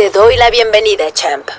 Te doy la bienvenida, champ.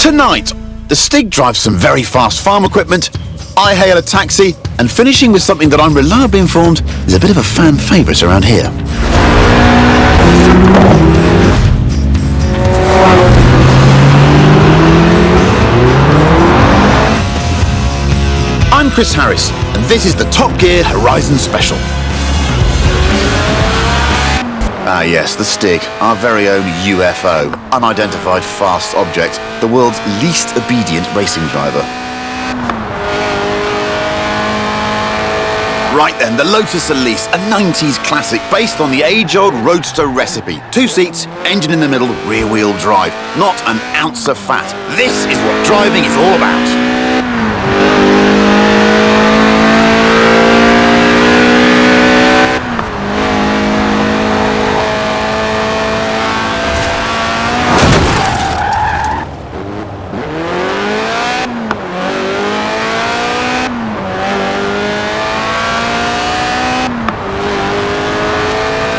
Tonight, the Stig drives some very fast farm equipment, I hail a taxi, and finishing with something that I'm reliably informed is a bit of a fan favourite around here. Chris Harris, and this is the Top Gear Horizon Special. Ah yes, the Stig, our very own UFO, unidentified fast object, the world's least obedient racing driver. Right then, the Lotus Elise, a 90s classic based on the age-old roadster recipe. 2 seats, engine in the middle, rear-wheel drive. Not an ounce of fat. This is what driving is all about.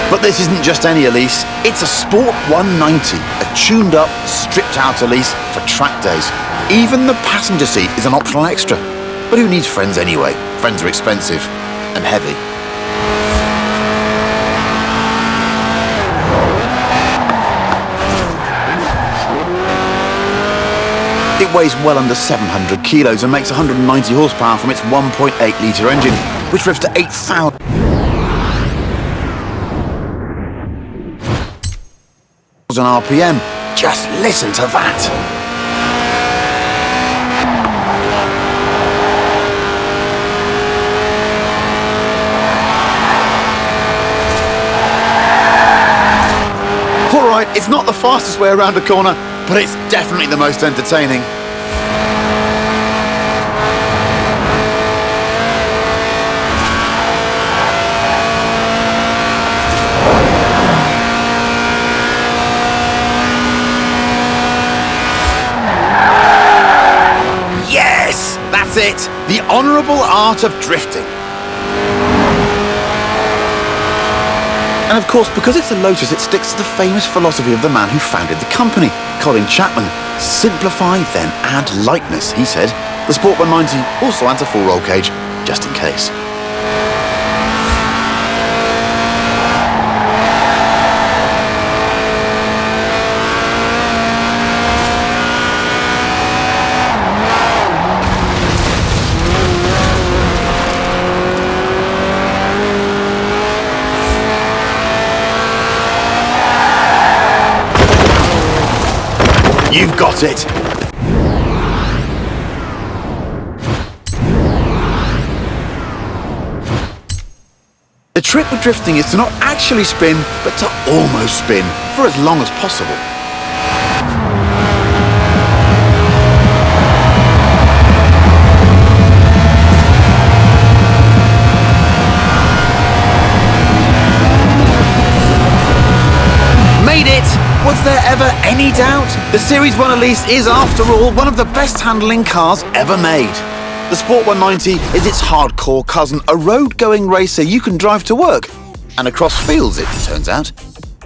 But this isn't just any Elise, it's a Sport 190, a tuned-up, stripped-out Elise for track days. Even the passenger seat is an optional extra. But who needs friends anyway? Friends are expensive and heavy. It weighs well under 700 kilos and makes 190 horsepower from its 1.8-litre engine, which revs to 8,000 RPM. Just listen to that. All right, it's not the fastest way around a corner, but it's definitely the most entertaining. That's it, the honourable art of drifting. And of course, because it's a Lotus, it sticks to the famous philosophy of the man who founded the company, Colin Chapman. Simplify, then add lightness, he said. The Sport 190 also adds a full roll cage, just in case. You've got it! The trick with drifting is to not actually spin, but to almost spin, for as long as possible. Made it! Was there ever any doubt? The Series 1 Elise is, after all, one of the best handling cars ever made. The Sport 190 is its hardcore cousin, a road-going racer you can drive to work. And across fields, it turns out.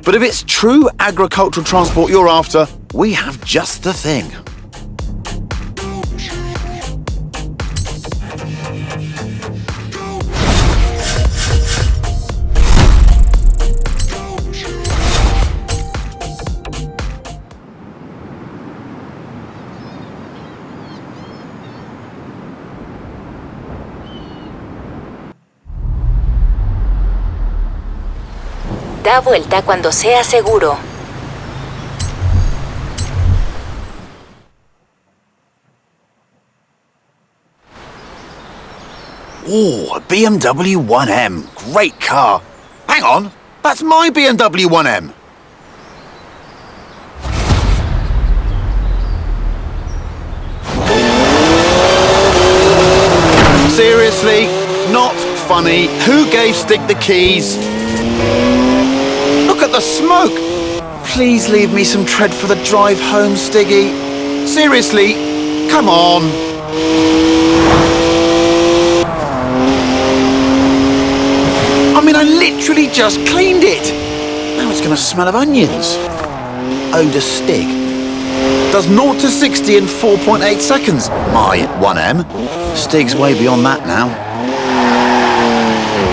But if it's true agricultural transport you're after, we have just the thing. Da vuelta cuando sea seguro. Ooh, a BMW 1M. Great car. Hang on, that's my BMW 1M. Seriously? Not funny. Who gave Stig the keys? Look at the smoke! Please leave me some tread for the drive home, Stiggy. Seriously, come on. I mean, I literally just cleaned it. Now it's going to smell of onions. Ode to Stig. Does 0 to 60 in 4.8 seconds. My 1M. Stig's way beyond that now.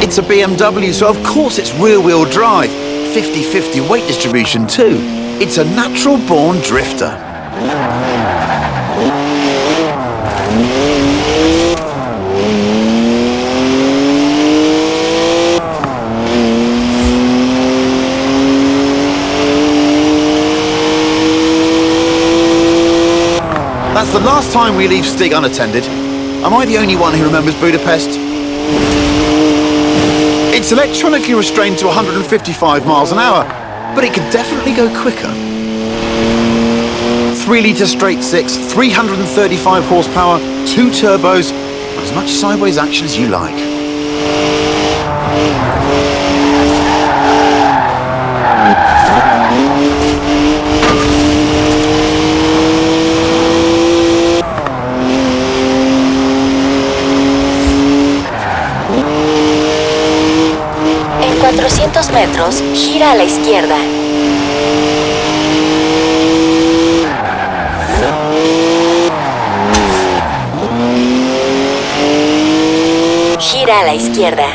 It's a BMW, so of course it's rear-wheel drive. 50-50 weight distribution too. It's a natural-born drifter. That's the last time we leave Stig unattended. Am I the only one who remembers Budapest? It's electronically restrained to 155 miles an hour, but it could definitely go quicker. 3-litre straight six, 335 horsepower, 2 turbos, and as much sideways action as you like. En 400 metros, gira a la izquierda. Gira a la izquierda.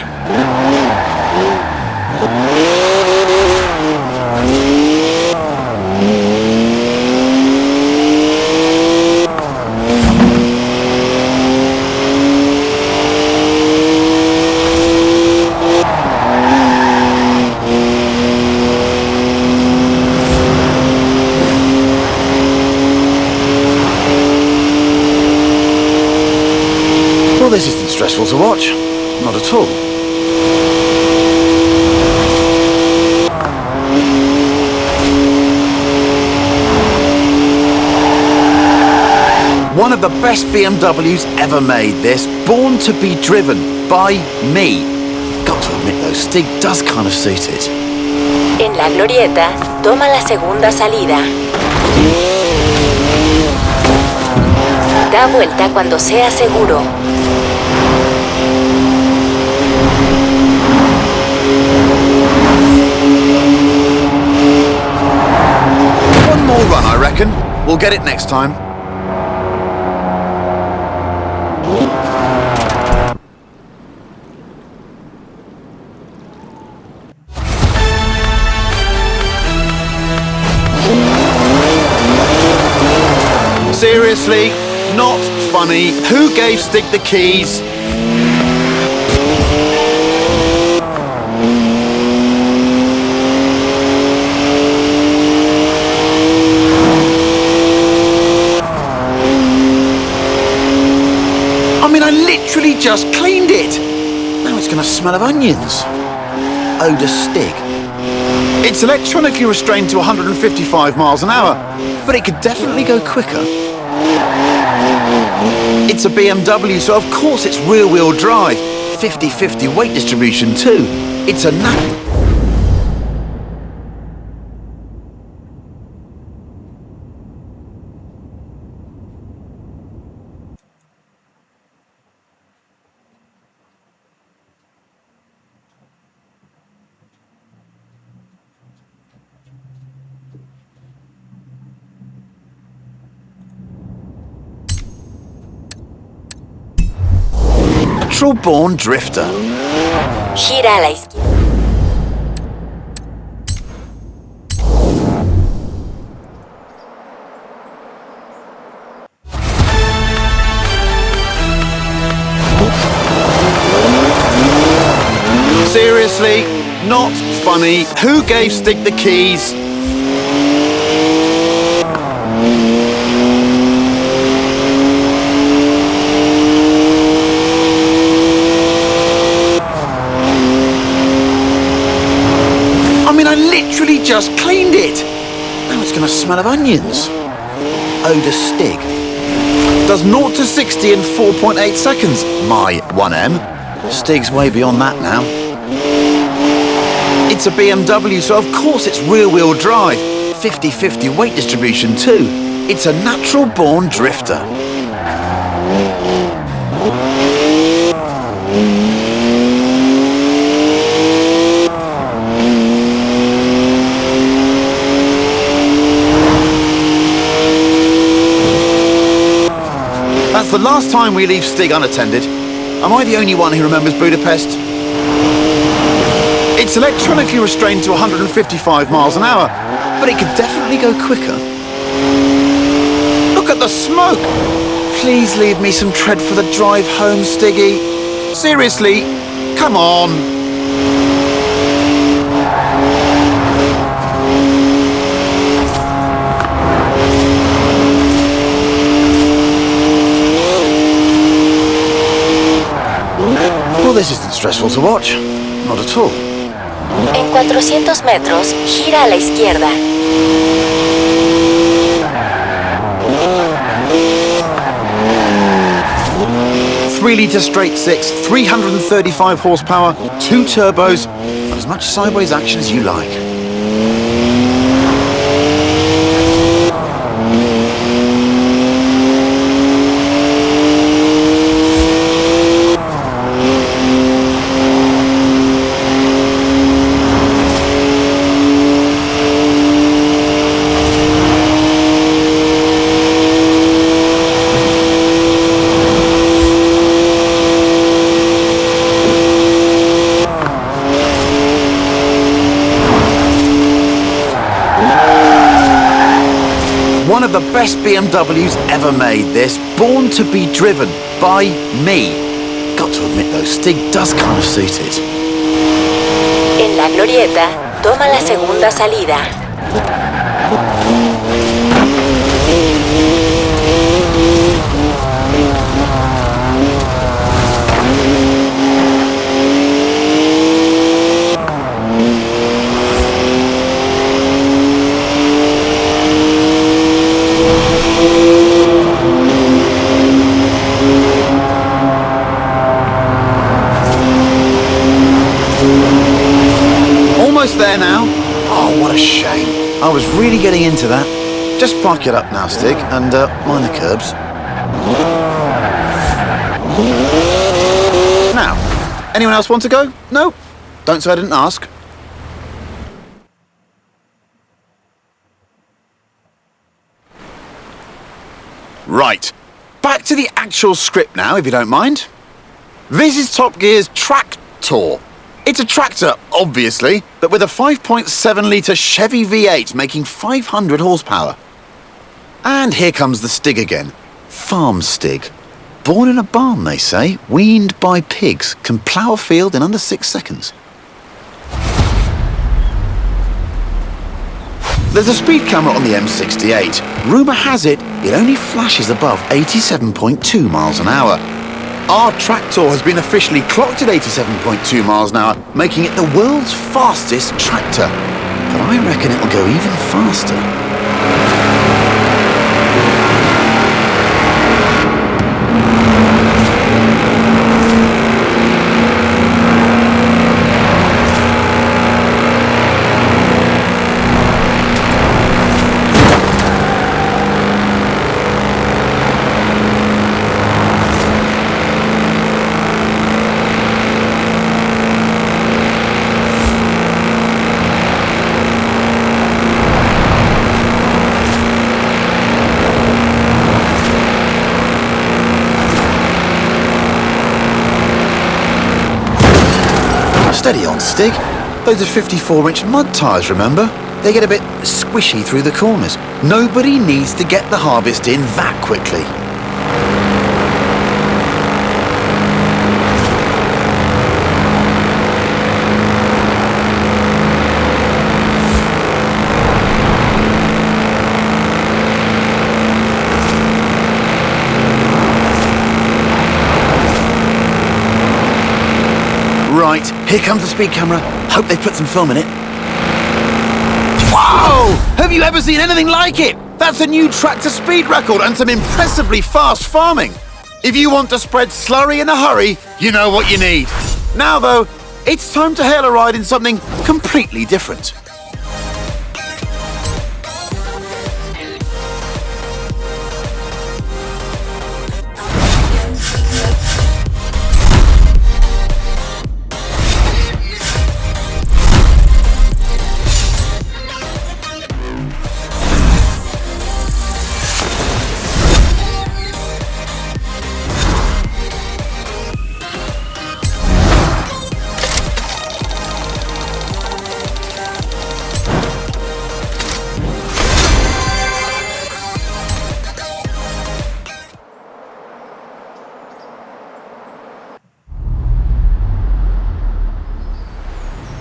Well, this isn't stressful to watch. Not at all. One of the best BMWs ever made, this. Born to be driven by me. Got to admit though, Stig does kind of suit it. En la glorieta, toma la segunda salida. Da vuelta cuando sea seguro. One more run, I reckon. We'll get it next time. Seriously? Not funny. Who gave Stig the keys? I mean, I literally just cleaned it. Now it's going to smell of onions. Odour Stig. It's electronically restrained to 155 miles an hour, but it could definitely go quicker. It's a BMW, so of course it's rear-wheel drive. 50-50 weight distribution too. It's a natural-born drifter. Gira a la izquierda. Seriously? Not funny. Who gave Stig the keys? I mean, I literally just cleaned it. Now it's going to smell of onions. Odour Stig. Does 0 to 60 in 4.8 seconds. My 1M. Stig's way beyond that now. It's a BMW, so of course it's rear-wheel drive. 50-50 weight distribution too. It's a natural-born drifter. That's the last time we leave Stig unattended. Am I the only one who remembers Budapest? It's electronically restrained to 155 miles an hour, but it could definitely go quicker. Look at the smoke! Please leave me some tread for the drive home, Stiggy. Seriously, come on. stressful to watch. Not at all. En 400 metros, gira a la izquierda. 3-litre straight six, 335 horsepower, 2 turbos, and as much sideways action as you like. One of the best BMWs ever made, this. Born to be driven by me. Got to admit though, Stig does kind of suit it. En la glorieta, toma la segunda salida. Almost there now. Oh, what a shame. I was really getting into that. Just park it up now, Stig, and mind the curbs. Now, anyone else want to go? No? Don't say I didn't ask. Right. Back to the actual script now, if you don't mind. This is Top Gear's Tractor. It's a tractor, obviously, but with a 5.7-litre Chevy V8 making 500 horsepower. And here comes the Stig again. Farm Stig. Born in a barn, they say, weaned by pigs, can plough a field in under 6 seconds. There's a speed camera on the M68. Rumour has it, it only flashes above 87.2 miles an hour. Our tractor has been officially clocked at 87.2 miles an hour, making it the world's fastest tractor. But I reckon it'll go even faster. Steady on, Stig. Those are 54-inch mud tyres, remember? They get a bit squishy through the corners. Nobody needs to get the harvest in that quickly. Right, here comes the speed camera. Hope they put some film in it. Whoa! Have you ever seen anything like it? That's a new tractor speed record and some impressively fast farming. If you want to spread slurry in a hurry, you know what you need. Now though, it's time to hail a ride in something completely different.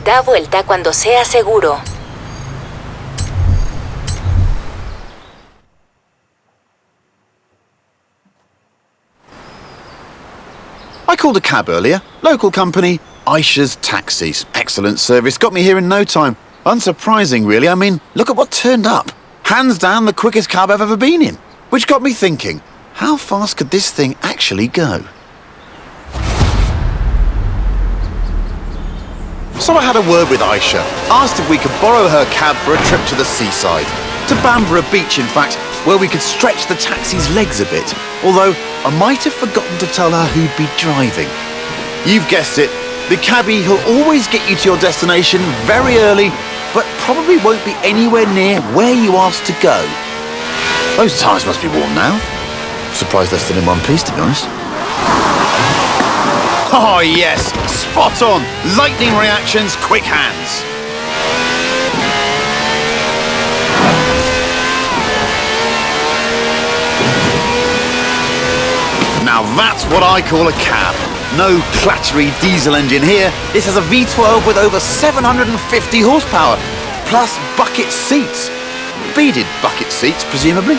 Da vuelta cuando sea seguro. I called a cab earlier. Local company, Aisha's Taxis. Excellent service. Got me here in no time. Unsurprising, really. I mean, look at what turned up. Hands down the quickest cab I've ever been in. Which got me thinking, how fast could this thing actually go? So I had a word with Aisha, asked if we could borrow her cab for a trip to the seaside. To Bamborough Beach, in fact, where we could stretch the taxi's legs a bit. Although, I might have forgotten to tell her who'd be driving. You've guessed it, the cabbie who'll always get you to your destination very early, but probably won't be anywhere near where you asked to go. Those tyres must be warm now. Surprised they're still in one piece, to be honest. Oh yes, spot on! Lightning reactions, quick hands. Now that's what I call a cab. No clattery diesel engine here. This has a V12 with over 750 horsepower, plus bucket seats. Beaded bucket seats, presumably.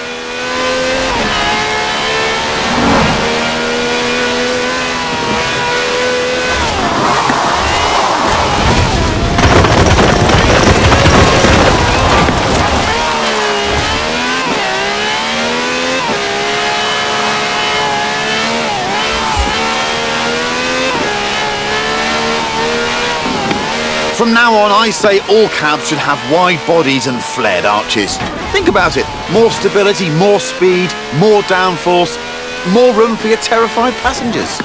From now on, I say all cabs should have wide bodies and flared arches. Think about it. More stability, more speed, more downforce, more room for your terrified passengers.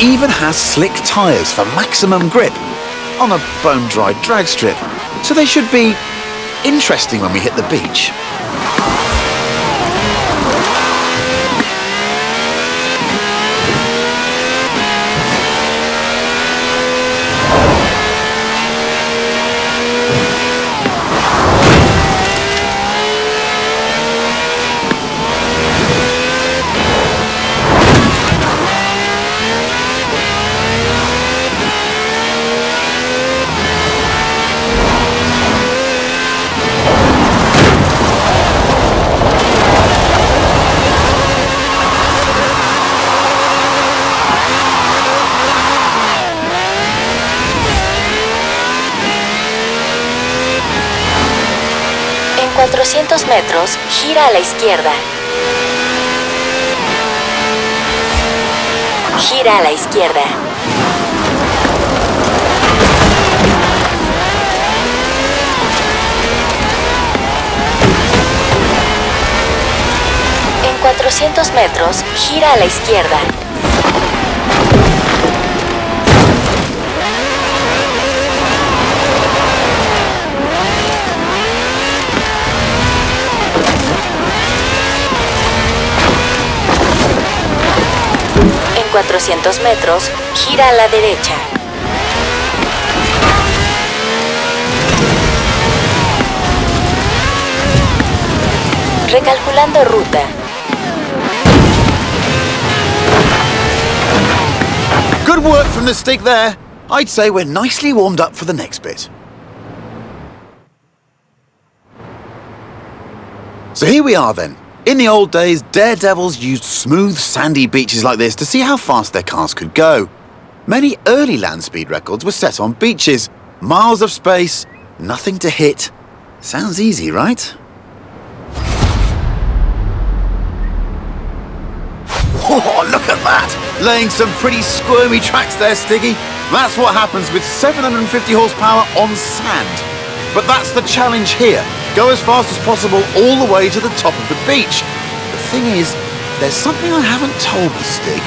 Even has slick tyres for maximum grip on a bone-dry drag strip, so they should be interesting when we hit the beach. En 400 metros, gira a la izquierda. Gira a la izquierda. En 400 metros, gira a la izquierda. En 400 metros, gira a la derecha. Recalculando ruta. Good work from the stick there. I'd say we're nicely warmed up for the next bit. So here we are then. In the old days, daredevils used smooth, sandy beaches like this to see how fast their cars could go. Many early land speed records were set on beaches. Miles of space, nothing to hit. Sounds easy, right? Oh, look at that! Laying some pretty squirmy tracks there, Stiggy. That's what happens with 750 horsepower on sand. But that's the challenge here. Go as fast as possible all the way to the top of the beach. The thing is, there's something I haven't told the Stig.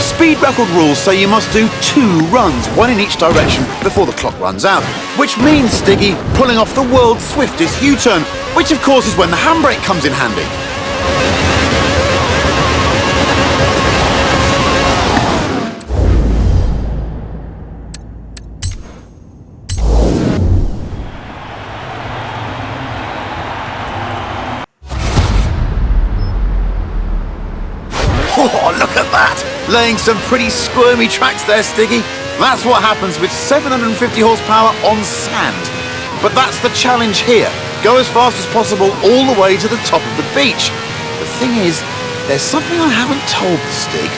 Speed speed record rules say you must do 2 runs, 1 in each direction, before the clock runs out. Which means, Stiggy, pulling off the world's swiftest U-turn, which of course is when the handbrake comes in handy. Oh, look at that! Laying some pretty squirmy tracks there, Stiggy. That's what happens with 750 horsepower on sand. But that's the challenge here. Go as fast as possible all the way to the top of the beach. The thing is, there's something I haven't told the Stig.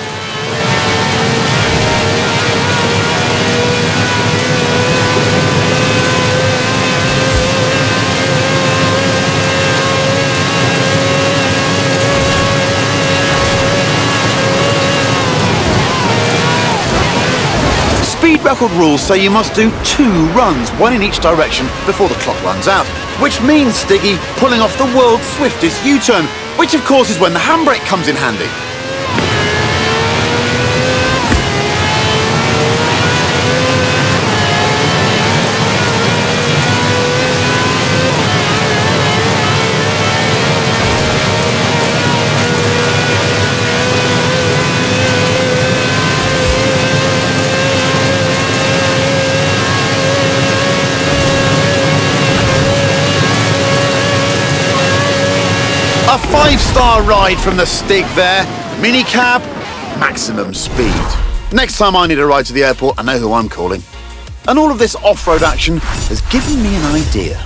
Speed record rules say you must do 2 runs, 1 in each direction, before the clock runs out. Which means, Stiggy, pulling off the world's swiftest U-turn, which of course is when the handbrake comes in handy. A 5-star ride from the Stig there. Minicab, maximum speed. Next time I need a ride to the airport, I know who I'm calling. And all of this off-road action has given me an idea.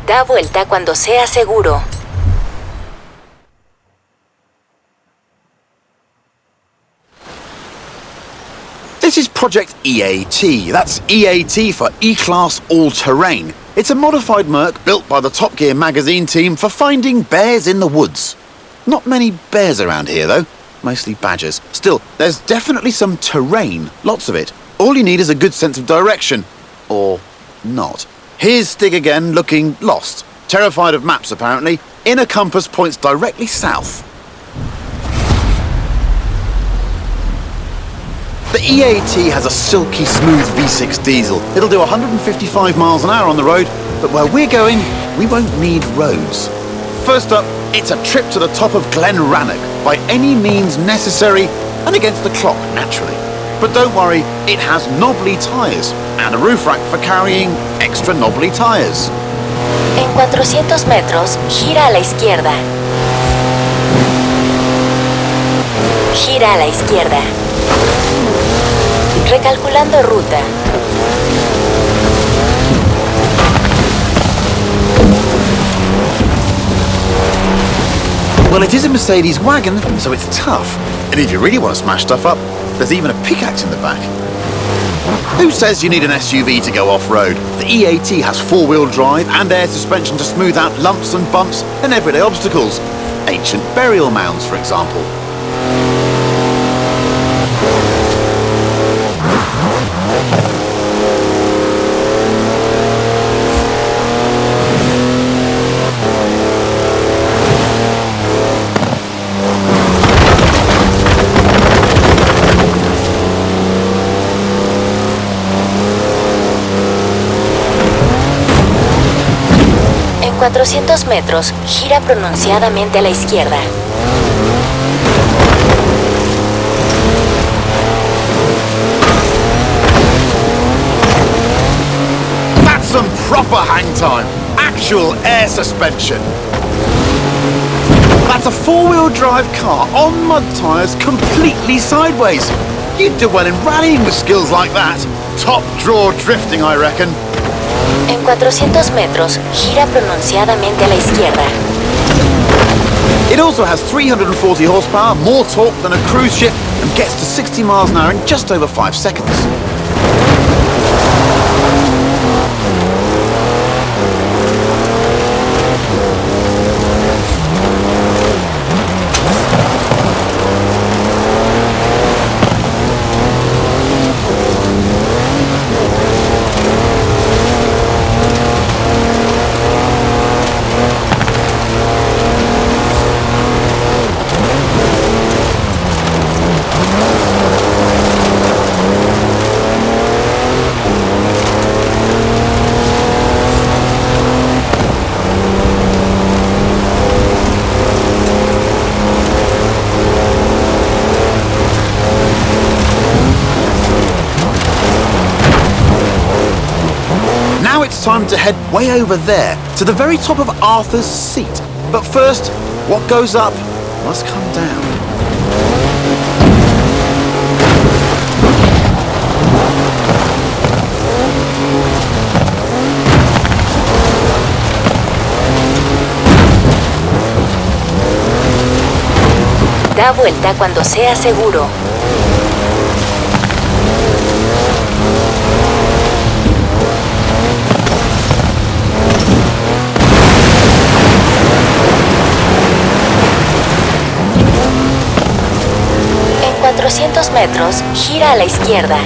Da vuelta cuando sea seguro. This is Project EAT. That's EAT for E-Class All-Terrain. It's a modified Merc built by the Top Gear magazine team for finding bears in the woods. Not many bears around here, though. Mostly badgers. Still, there's definitely some terrain. Lots of it. All you need is a good sense of direction. Or not. Here's Stig again, looking lost. Terrified of maps, apparently. Inner compass points directly south. The EAT has a silky smooth V6 diesel. It'll do 155 miles an hour on the road, but where we're going, we won't need roads. First up, it's a trip to the top of Glen Rannoch, by any means necessary, and against the clock, naturally. But don't worry, it has knobbly tyres, and a roof rack for carrying extra knobbly tyres. En 400 metros, gira a la izquierda. Gira a la izquierda. Recalculando ruta. Well, it is a Mercedes wagon, so it's tough. And if you really want to smash stuff up, there's even a pickaxe in the back. Who says you need an SUV to go off-road? The EAT has 4-wheel drive and air suspension to smooth out lumps and bumps and everyday obstacles. Ancient burial mounds, for example. En 400 metros, gira pronunciadamente a la izquierda. That's some proper hang time. Actual air suspension. That's a 4-wheel drive car on mud tyres completely sideways. You'd do well in rallying with skills like that. Top draw drifting, I reckon. En 400 metros, gira pronunciadamente a la izquierda. It also has 340 horsepower, more torque than a cruise ship, and gets to 60 miles an hour in just over 5 seconds. time to head way over there, to the very top of Arthur's Seat. But first, what goes up must come down. Da vuelta cuando sea seguro. En 400 metros, gira a la izquierda.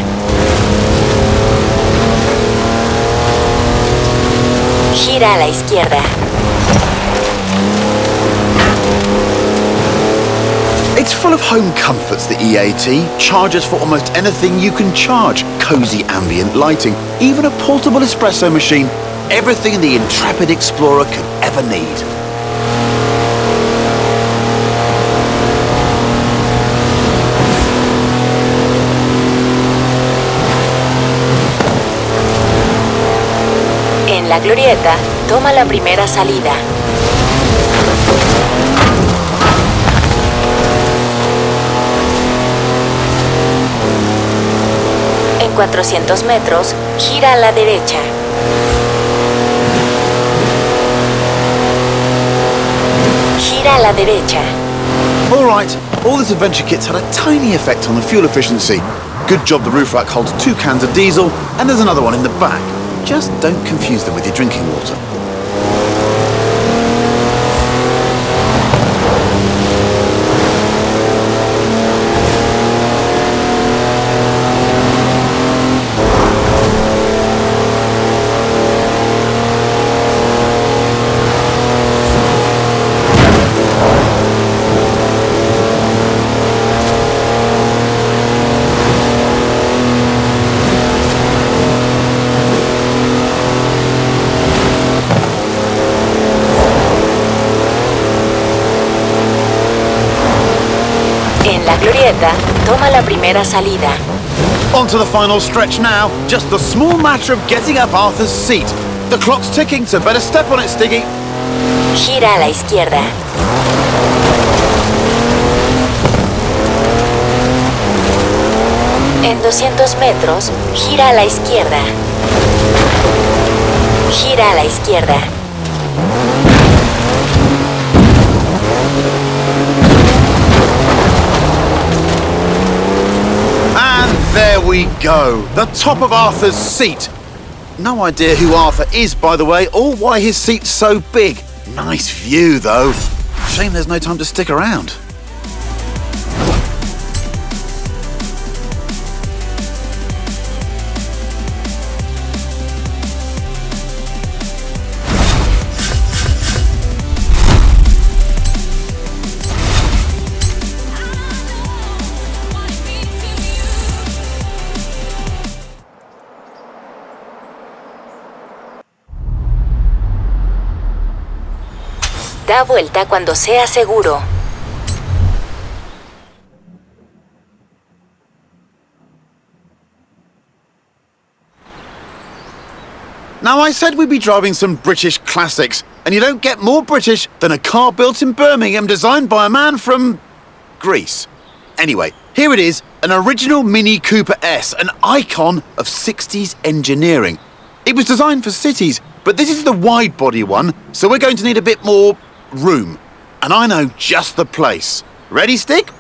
Gira a la izquierda. It's full of home comforts, the EAT. Chargers for almost anything you can charge. Cozy ambient lighting. Even a portable espresso machine. Everything the intrepid explorer could ever need. En la glorieta, toma la primera salida. En 400 metros, gira a la derecha. Gira a la derecha. All right, all this adventure kit's had a tiny effect on the fuel efficiency. Good job the roof rack holds 2 cans of diesel, and there's another one in the back. Just don't confuse them with your drinking water. En la glorieta, toma la primera salida. On to the final stretch now. Just the small matter of getting up Arthur's Seat. The clock's ticking, so better step on it, Stiggy. Gira a la izquierda. En 200 metros, gira a la izquierda. Gira a la izquierda. And there we go. The top of Arthur's Seat. No idea who Arthur is, by the way, or why his seat's so big. Nice view, though. Shame there's no time to stick around. Da vuelta cuando sea seguro. Now, I said we'd be driving some British classics, and you don't get more British than a car built in Birmingham designed by a man from Greece. Anyway, here it is, an original Mini Cooper S, an icon of 60s engineering. It was designed for cities, but this is the wide-body one, so we're going to need a bit more room. And I know just the place. Ready, Stick?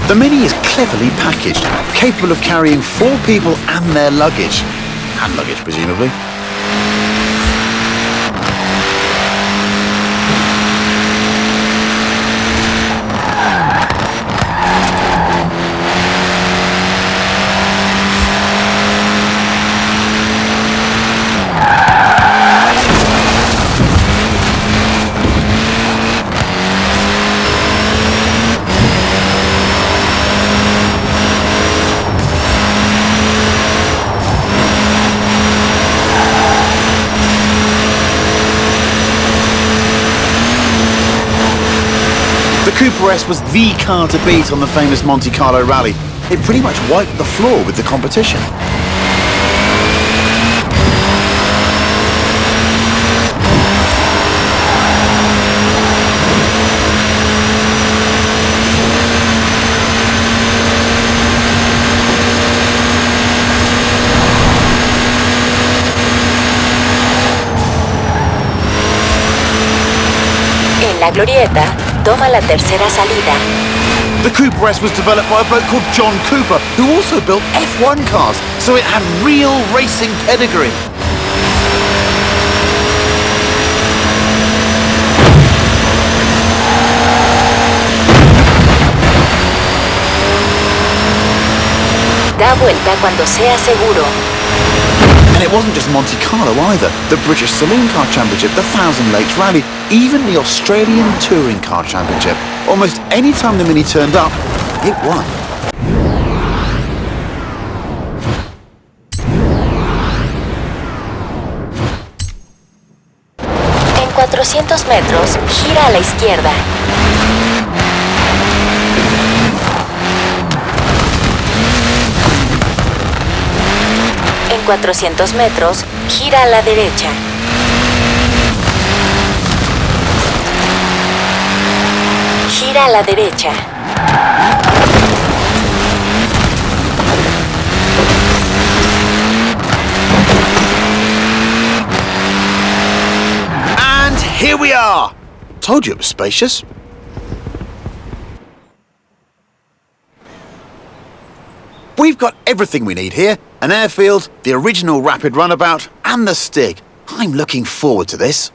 The Mini is cleverly packaged, capable of carrying 4 people and their luggage. Hand luggage, presumably. The Cooper S was the car to beat on the famous Monte Carlo rally. it pretty much wiped the floor with the competition. En la glorieta, toma la tercera salida. The Cooper S was developed by a bloke called John Cooper, who also built F1 cars, so it had real racing pedigree. Da vuelta cuando sea seguro. And it wasn't just Monte Carlo either. The British Saloon Car Championship, the Thousand Lakes Rally, even the Australian Touring Car Championship. Almost any time the Mini turned up, it won. En 400 metros, gira a la izquierda. En 400 metros, gira a la derecha. Gira a la derecha. And here we are! Told you it was spacious. We've got everything we need here. An airfield, the original rapid runabout, and the Stig. I'm looking forward to this.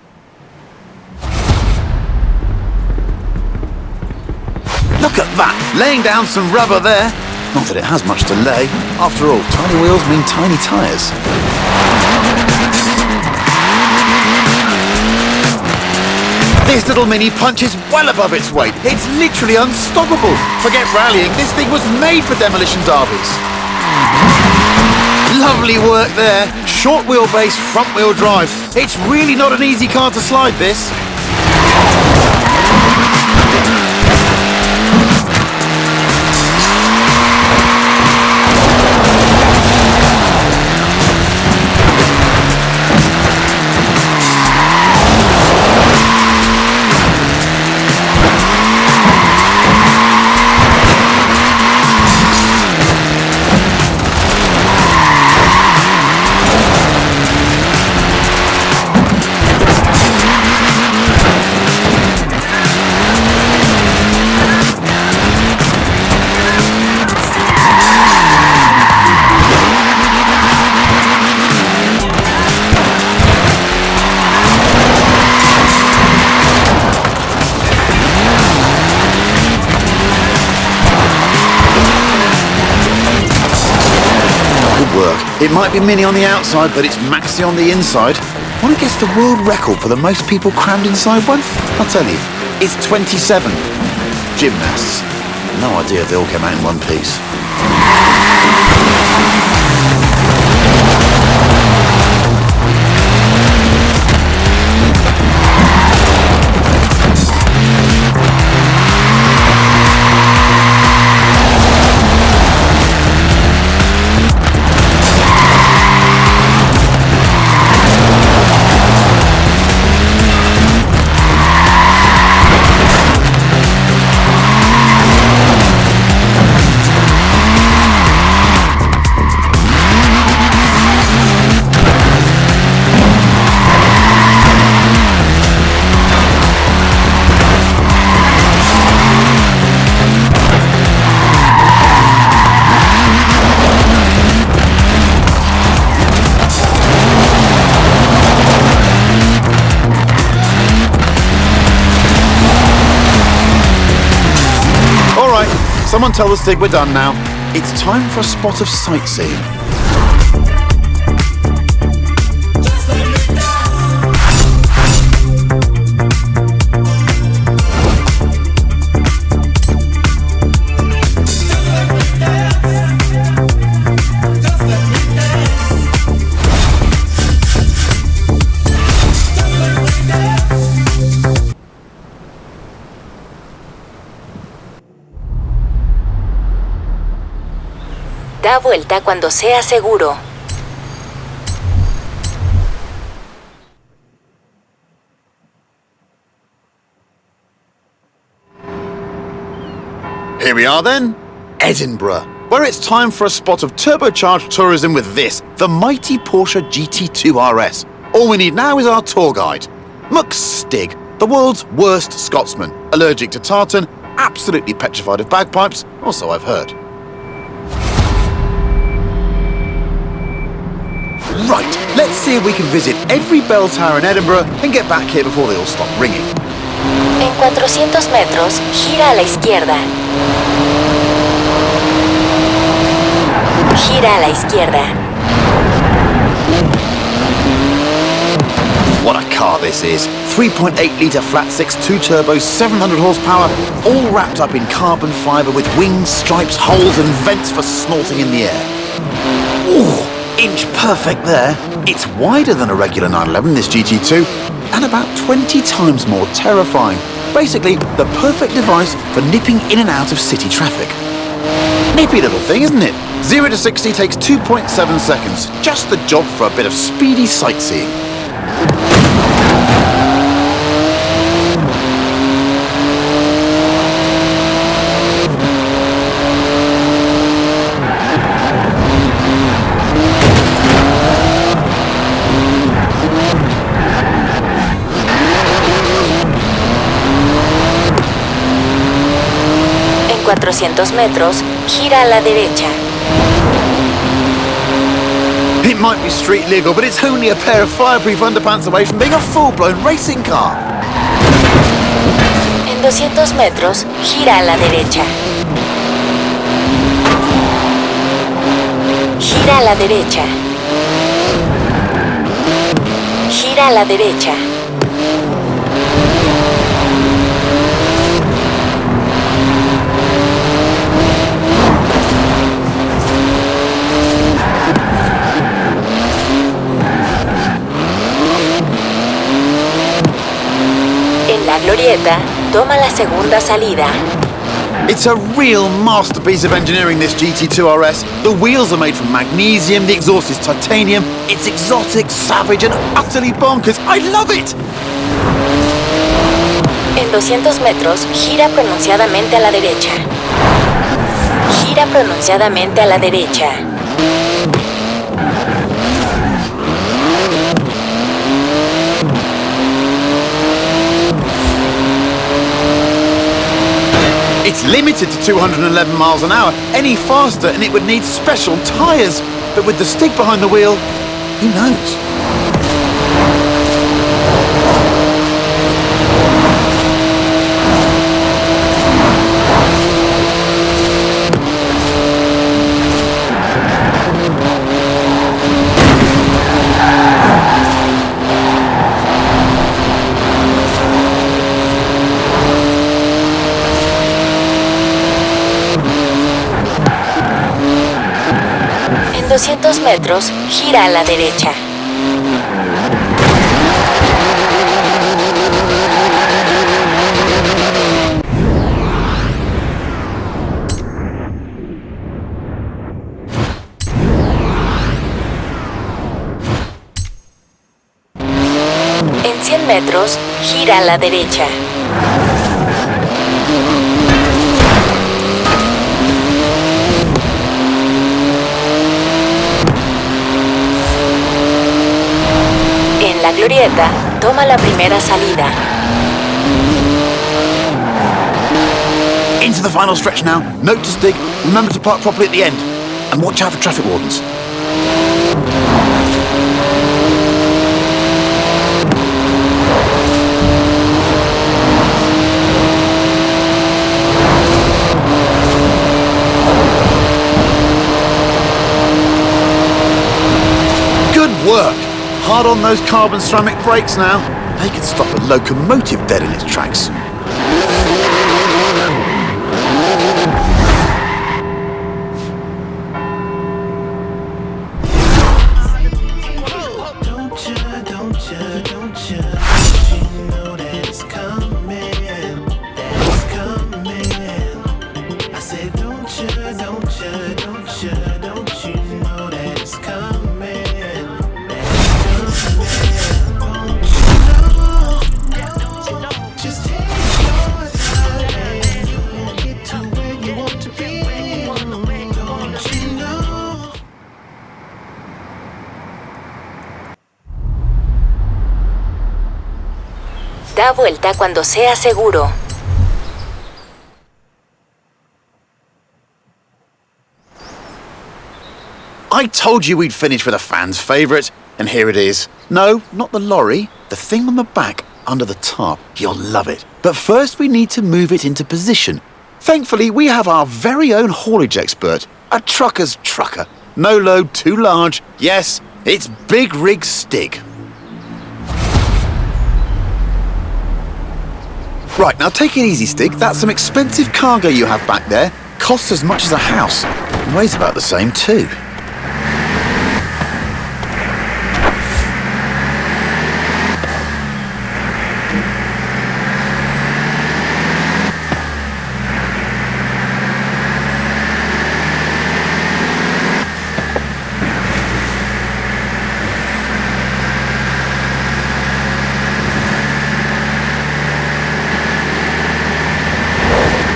Look at that, laying down some rubber there. Not that it has much to lay. After all, tiny wheels mean tiny tyres. This little Mini punches well above its weight. It's literally unstoppable. Forget rallying, this thing was made for demolition derbies. Lovely work there. Short wheelbase, front wheel drive. It's really not an easy car to slide, this. It might be Mini on the outside, but it's Maxi on the inside. Want to guess the world record for the most people crammed inside one? I'll tell you, it's 27. Gymnasts. No idea if they all came out in one piece. Someone tell the Stig we're done now. It's time for a spot of sightseeing. Da vuelta cuando sea seguro. Here we are then, Edinburgh, where it's time for a spot of turbocharged tourism with this, the mighty Porsche GT2 RS. All we need now is our tour guide. Muck Stig, the world's worst Scotsman, allergic to tartan, absolutely petrified of bagpipes, or so I've heard. Right, let's see if we can visit every bell tower in Edinburgh and get back here before they all stop ringing. En 400 metros, gira a la izquierda. Gira a la izquierda. What a car this is. 3.8-litre flat-six, 2-turbo, 700 horsepower, all wrapped up in carbon fibre with wings, stripes, holes and vents for snorting in the air. Ooh, inch perfect there. It's wider than a regular 911, this GT2, and about 20 times more terrifying. Basically, the perfect device for nipping in and out of city traffic. Nippy little thing, isn't it? 0 to 60 takes 2.7 seconds. Just the job for a bit of speedy sightseeing. En 400 metros, gira a la derecha. It might be street legal, but it's only a pair of fireproof underpants away from being a full-blown racing car. En 200 metros, gira a la derecha. Gira a la derecha. Gira a la derecha. En la glorieta, toma la segunda salida. It's a real masterpiece of engineering, this GT2 RS. The wheels are made from magnesium, the exhaust is titanium. It's exotic, savage and utterly bonkers. I love it! En 200 metros, gira pronunciadamente a la derecha. Gira pronunciadamente a la derecha. It's limited to 211 miles an hour. Any faster and it would need special tyres. But with the Stig behind the wheel, who knows? En 200 metros, gira a la derecha. En 100 metros, gira a la derecha. En la glorieta, toma la primera salida. Into the final stretch now. Note to Stig, remember to park properly at the end. And watch out for traffic wardens. Good work! Hard on those carbon ceramic brakes now. They could stop a locomotive dead in its tracks. Don't you Da vuelta cuando sea seguro. I told you we'd finish with a fan's favourite, and here it is. No, not the lorry, the thing on the back, under the tarp. You'll love it. But first we need to move it into position. Thankfully, we have our very own haulage expert, a trucker's trucker. No load too large. Yes, it's Big Rig Stig. Right, now take it easy, Stig. That's some expensive cargo you have back there. Costs as much as a house. And weighs about the same too.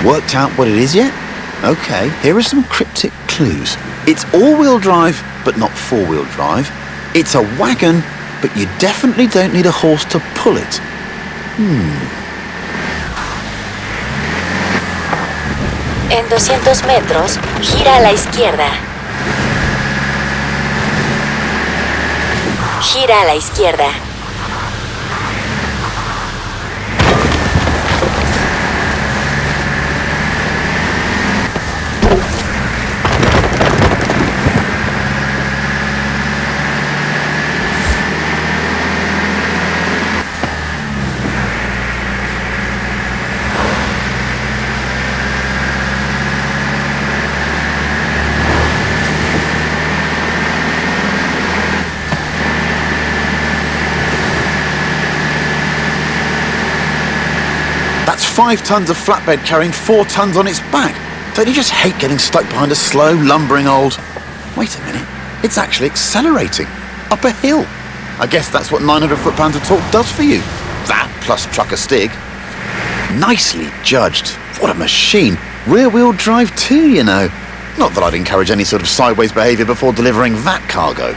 Worked out what it is yet? Okay, here are some cryptic clues. It's all-wheel drive, but not four-wheel drive. It's a wagon, but you definitely don't need a horse to pull it. En 200 metros, gira a la izquierda. Gira a la izquierda. That's 5 tons of flatbed carrying 4 tons on its back. Don't you just hate getting stuck behind a slow, lumbering old... Wait a minute, it's actually accelerating. Up a hill. I guess that's what 900 foot-pounds of torque does for you. That plus trucker Stig. Nicely judged. What a machine. Rear-wheel drive too, you know. Not that I'd encourage any sort of sideways behaviour before delivering that cargo.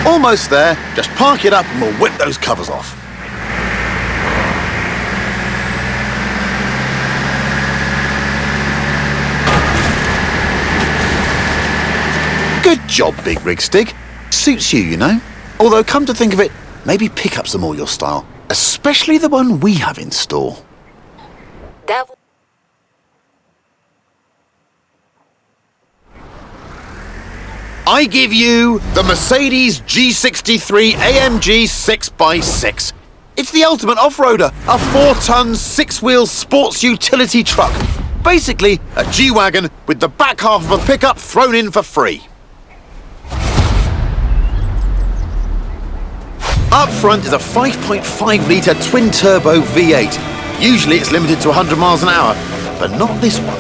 Almost there. Just park it up and we'll whip those covers off. Good job, Big Rig Stig. Suits you, you know. Although, come to think of it, maybe pickups are more your style. Especially the one we have in store. I give you the Mercedes G63 AMG 6x6. It's the ultimate off-roader, a 4-ton, 6-wheel sports utility truck. Basically, a G-Wagon with the back half of a pickup thrown in for free. Up front is a 5.5-litre twin-turbo V8. Usually it's limited to 100 miles an hour, but not this one.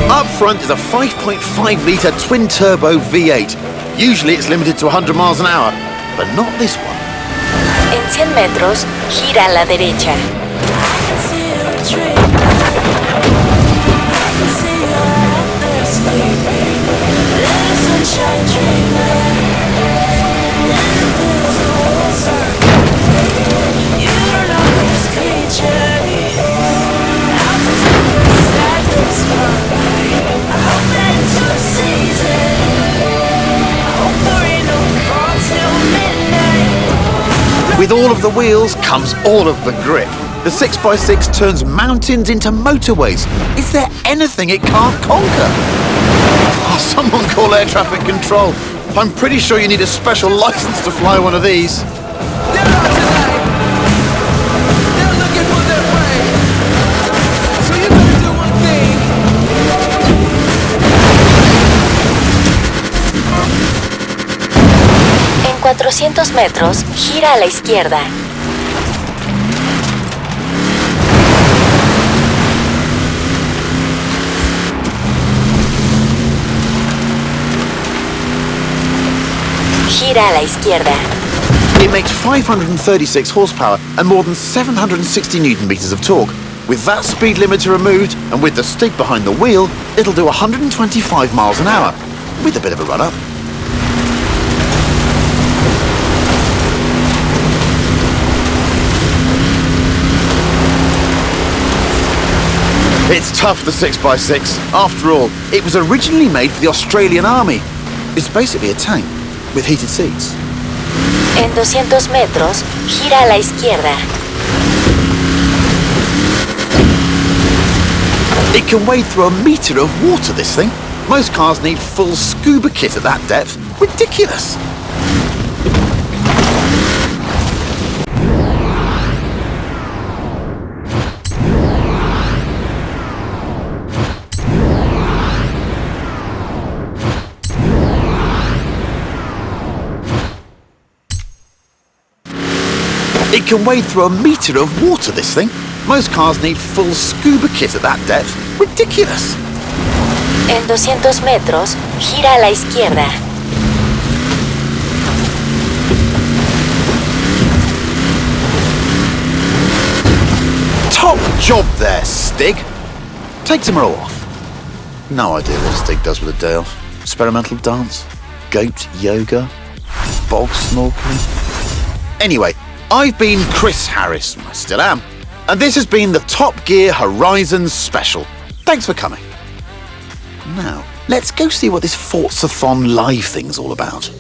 Up front is a 5.5-litre twin-turbo V8. Usually it's limited to 100 miles an hour, but not this one. En 100 metros, gira a la derecha. With all of the wheels comes all of the grip. The 6x6 turns mountains into motorways. Is there anything it can't conquer? Oh, someone call air traffic control. I'm pretty sure you need a special license to fly one of these. They're out tonight. They're looking for their prey. So you better do one thing. 400 metros, gira a la izquierda. Gira a la izquierda. It makes 536 horsepower and more than 760 newton meters of torque. With that speed limiter removed and with the stick behind the wheel, it'll do 125 miles an hour, with a bit of a run-up. It's tough, the 6x6. After all, it was originally made for the Australian Army. It's basically a tank with heated seats. En 200 metros, gira a la izquierda. It can wade through a metre of water, this thing. Most cars need full scuba kit at that depth. Ridiculous. It can wade through a metre of water, this thing. Most cars need full scuba kit at that depth. Ridiculous. En 200 metros, gira a la izquierda. Top job there, Stig. Take tomorrow off. No idea what Stig does with a day off. Experimental dance, goat yoga, bog snorkeling. Anyway, I've been Chris Harris, I still am, and this has been the Top Gear Horizons special. Thanks for coming. Now, let's go see what this Forza-thon live thing's all about.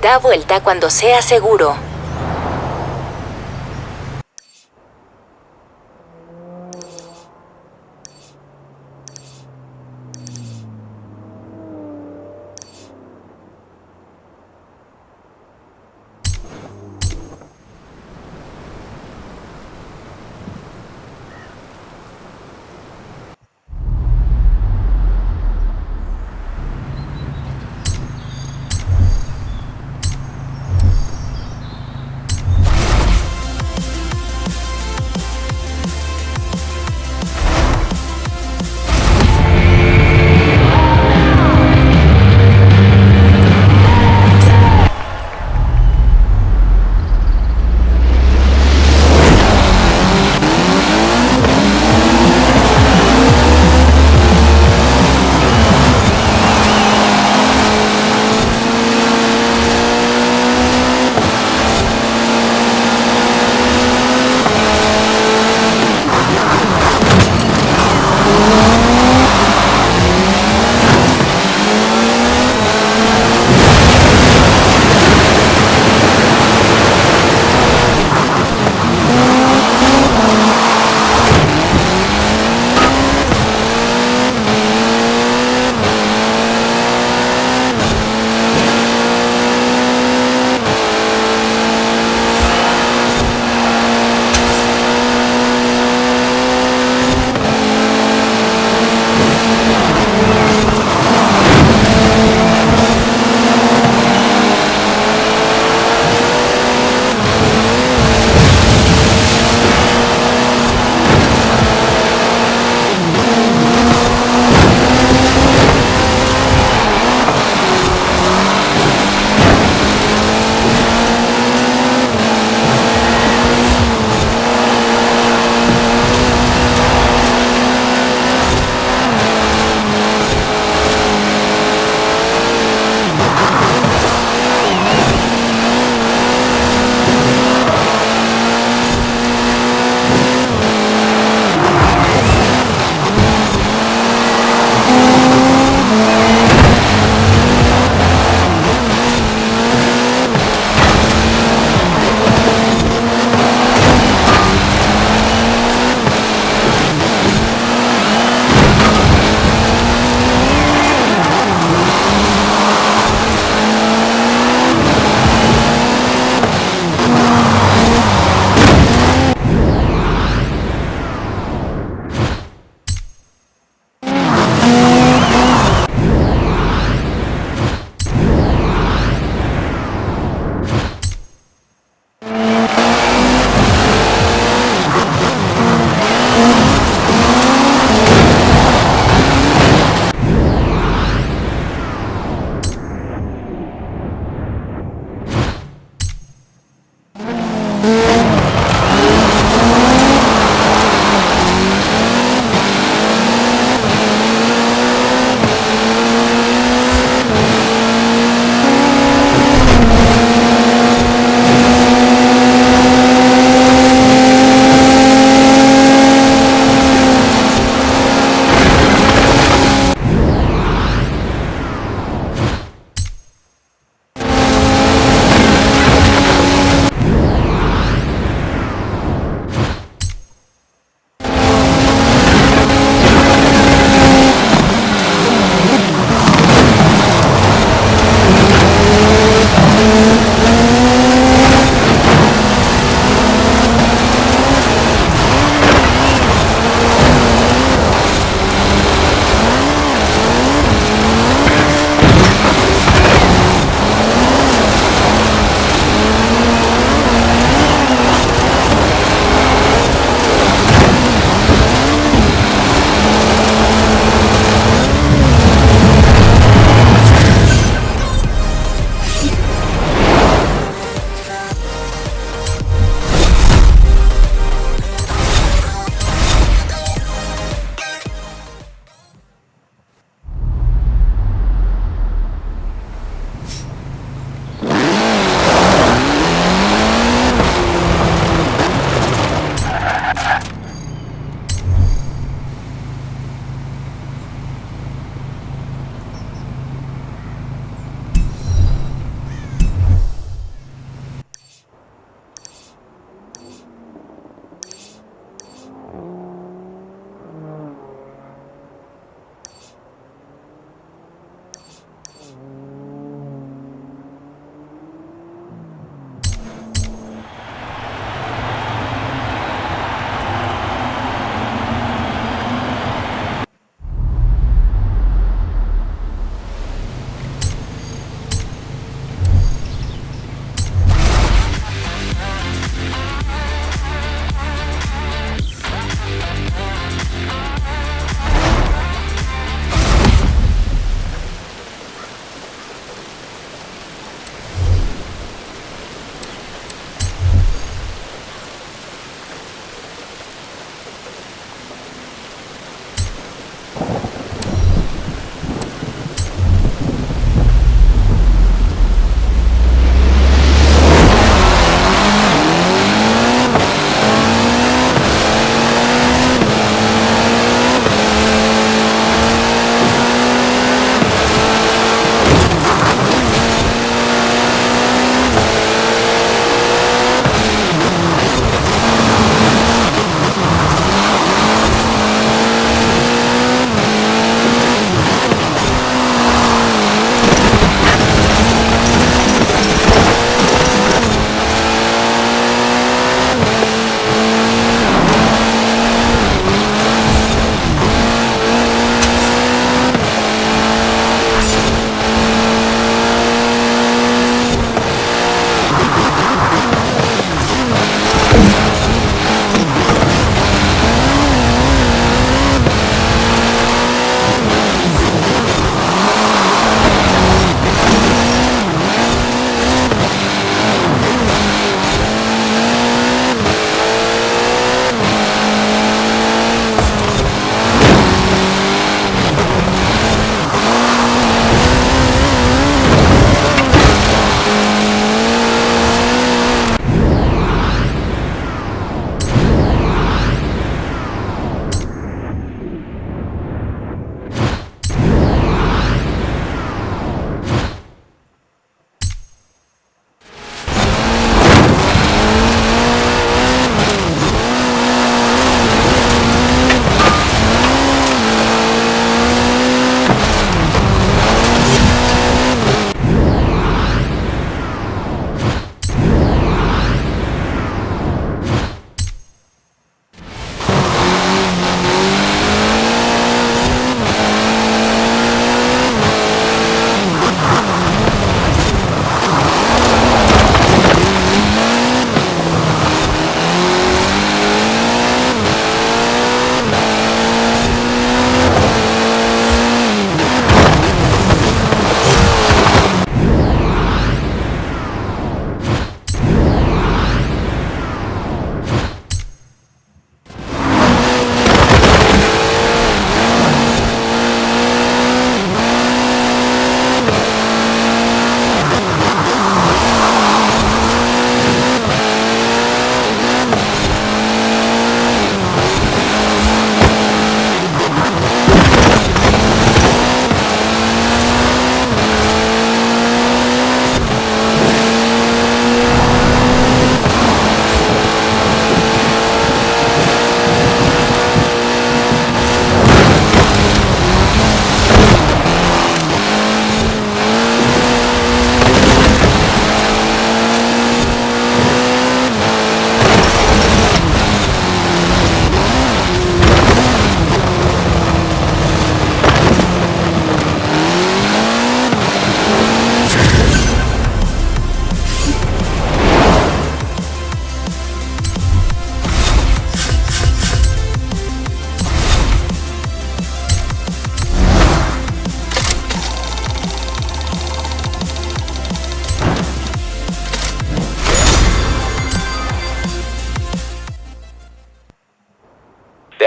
Da vuelta cuando sea seguro.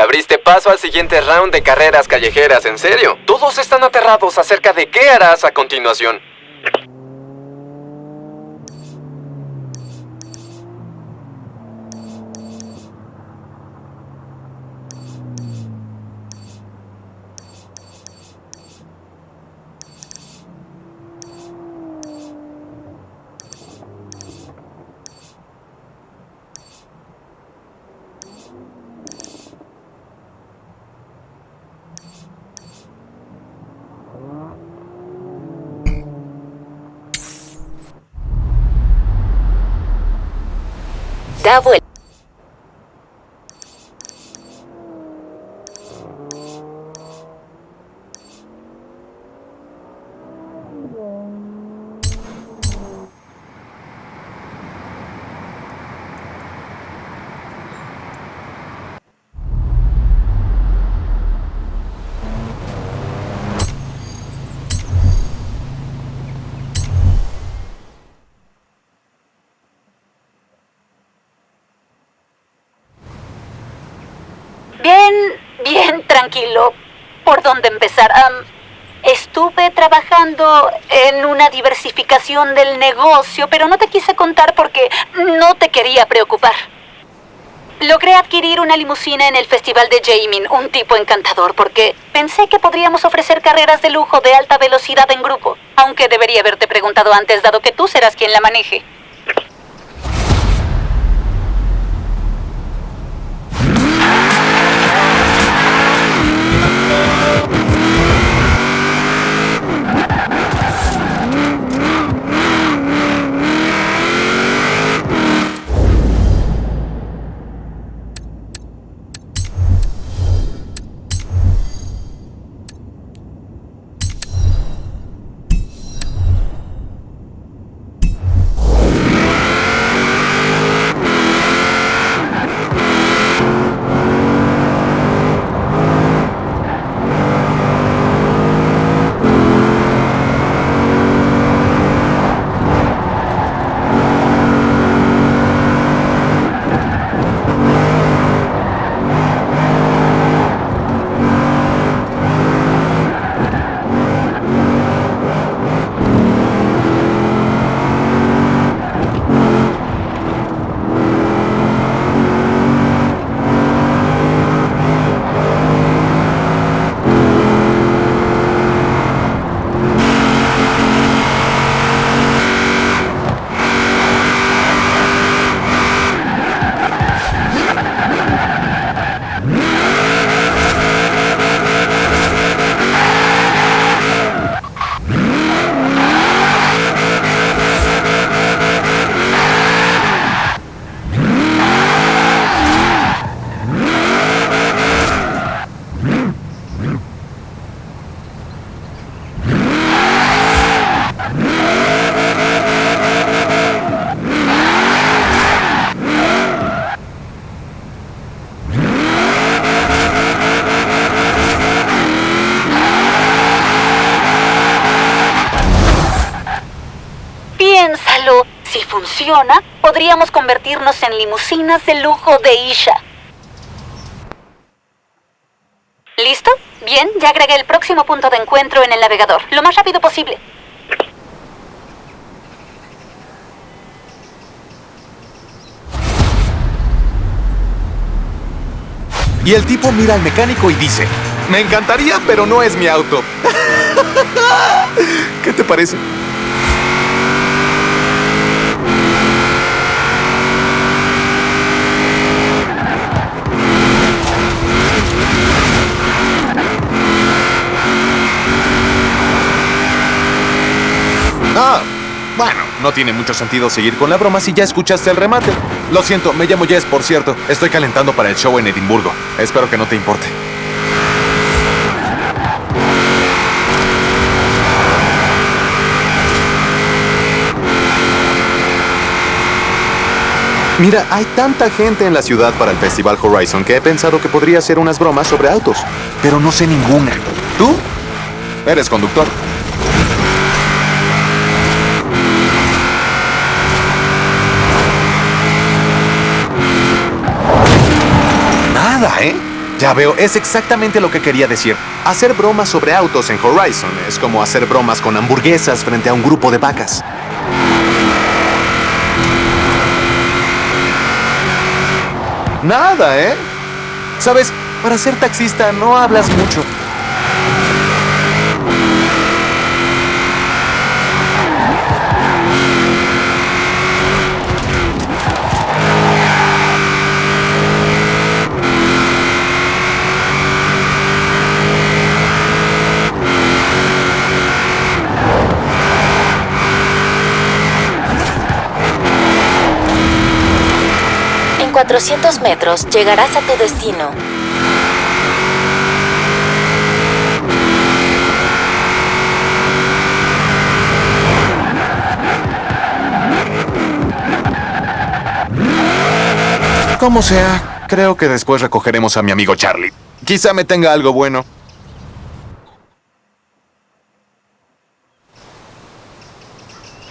Abriste paso al siguiente round de carreras callejeras, en serio. Todos están aterrados acerca de qué harás a continuación. Da vuelta. Bien, tranquilo. ¿Por dónde empezar? Estuve trabajando en una diversificación del negocio, pero no te quise contar porque no te quería preocupar. Logré adquirir una limusina en el festival de Jamin, un tipo encantador, porque pensé que podríamos ofrecer carreras de lujo de alta velocidad en grupo, aunque debería haberte preguntado antes, dado que tú serás quien la maneje. Piénsalo, si funciona, podríamos convertirnos en limusinas de lujo de Isha. ¿Listo? Bien, ya agregué el próximo punto de encuentro en el navegador, lo más rápido posible. Y el tipo mira al mecánico y dice: me encantaría, pero no es mi auto. ¿Qué te parece? Bueno, no tiene mucho sentido seguir con la broma si ya escuchaste el remate. Lo siento, me llamo Jess, por cierto. Estoy calentando para el show en Edimburgo. Espero que no te importe. Mira, hay tanta gente en la ciudad para el Festival Horizon que he pensado que podría hacer unas bromas sobre autos. Pero no sé ninguna. ¿Tú? Eres conductor. Nada, ¿eh? Ya veo, es exactamente lo que quería decir. Hacer bromas sobre autos en Horizon es como hacer bromas con hamburguesas frente a un grupo de vacas. Nada, ¿eh? Sabes, para ser taxista no hablas mucho. En 400 metros llegarás a tu destino. Como sea, creo que después recogeremos a mi amigo Charlie. Quizá me tenga algo bueno.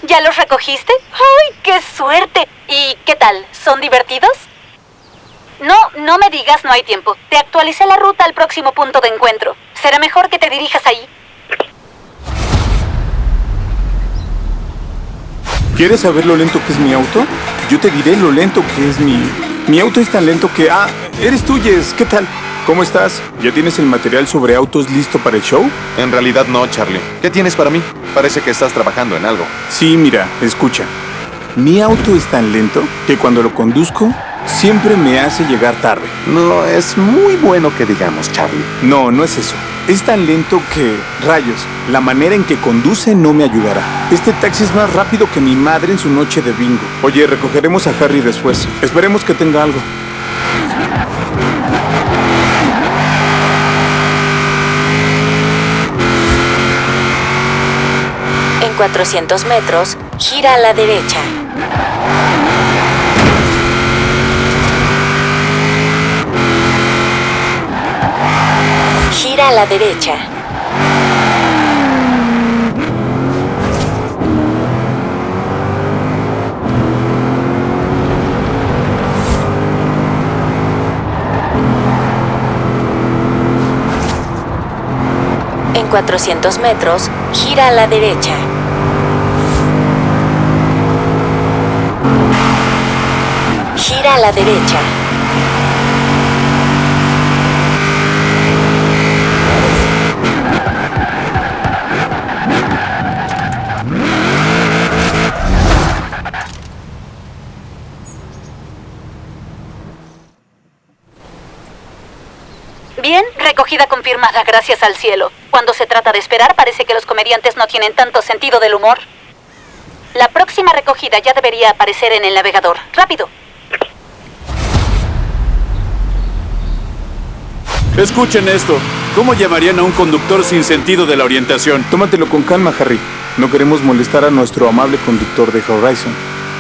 ¿Ya los recogiste? ¡Ay, qué suerte! ¿Y qué tal? ¿Son divertidos? No me digas no hay tiempo. Te actualicé la ruta al próximo punto de encuentro. Será mejor que te dirijas ahí. ¿Quieres saber lo lento que es mi auto? Yo te diré lo lento que es Mi auto es tan lento que... Ah, eres tú, Jess. ¿Qué tal? ¿Cómo estás? ¿Ya tienes el material sobre autos listo para el show? En realidad no, Charlie. ¿Qué tienes para mí? Parece que estás trabajando en algo. Sí, mira, escucha. Mi auto es tan lento que cuando lo conduzco, siempre me hace llegar tarde. No es muy bueno que digamos, Charlie. No, no es eso. Es tan lento que, rayos, la manera en que conduce no me ayudará. Este taxi es más rápido que mi madre en su noche de bingo. Oye, recogeremos a Harry después. Esperemos que tenga algo. En 400 metros, gira a la derecha. Gira a la derecha. En 400 metros, gira a la derecha. Gira a la derecha. Bien, recogida confirmada, gracias al cielo. Cuando se trata de esperar, parece que los comediantes no tienen tanto sentido del humor. La próxima recogida ya debería aparecer en el navegador. ¡Rápido! Escuchen esto. ¿Cómo llamarían a un conductor sin sentido de la orientación? Tómatelo con calma, Harry. No queremos molestar a nuestro amable conductor de Horizon.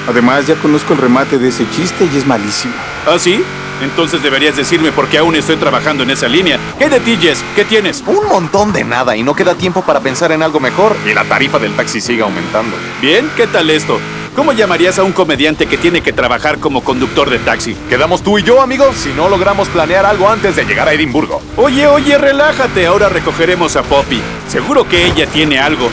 Además, ya conozco el remate de ese chiste y es malísimo. ¿Ah, sí? Entonces deberías decirme por qué aún estoy trabajando en esa línea. ¿Qué de ti, Jess? ¿Qué tienes? Un montón de nada y no queda tiempo para pensar en algo mejor. Y la tarifa del taxi sigue aumentando. Bien, ¿qué tal esto? ¿Cómo llamarías a un comediante que tiene que trabajar como conductor de taxi? Quedamos tú y yo, amigo, si no logramos planear algo antes de llegar a Edimburgo. Oye, relájate. Ahora recogeremos a Poppy. Seguro que ella tiene algo.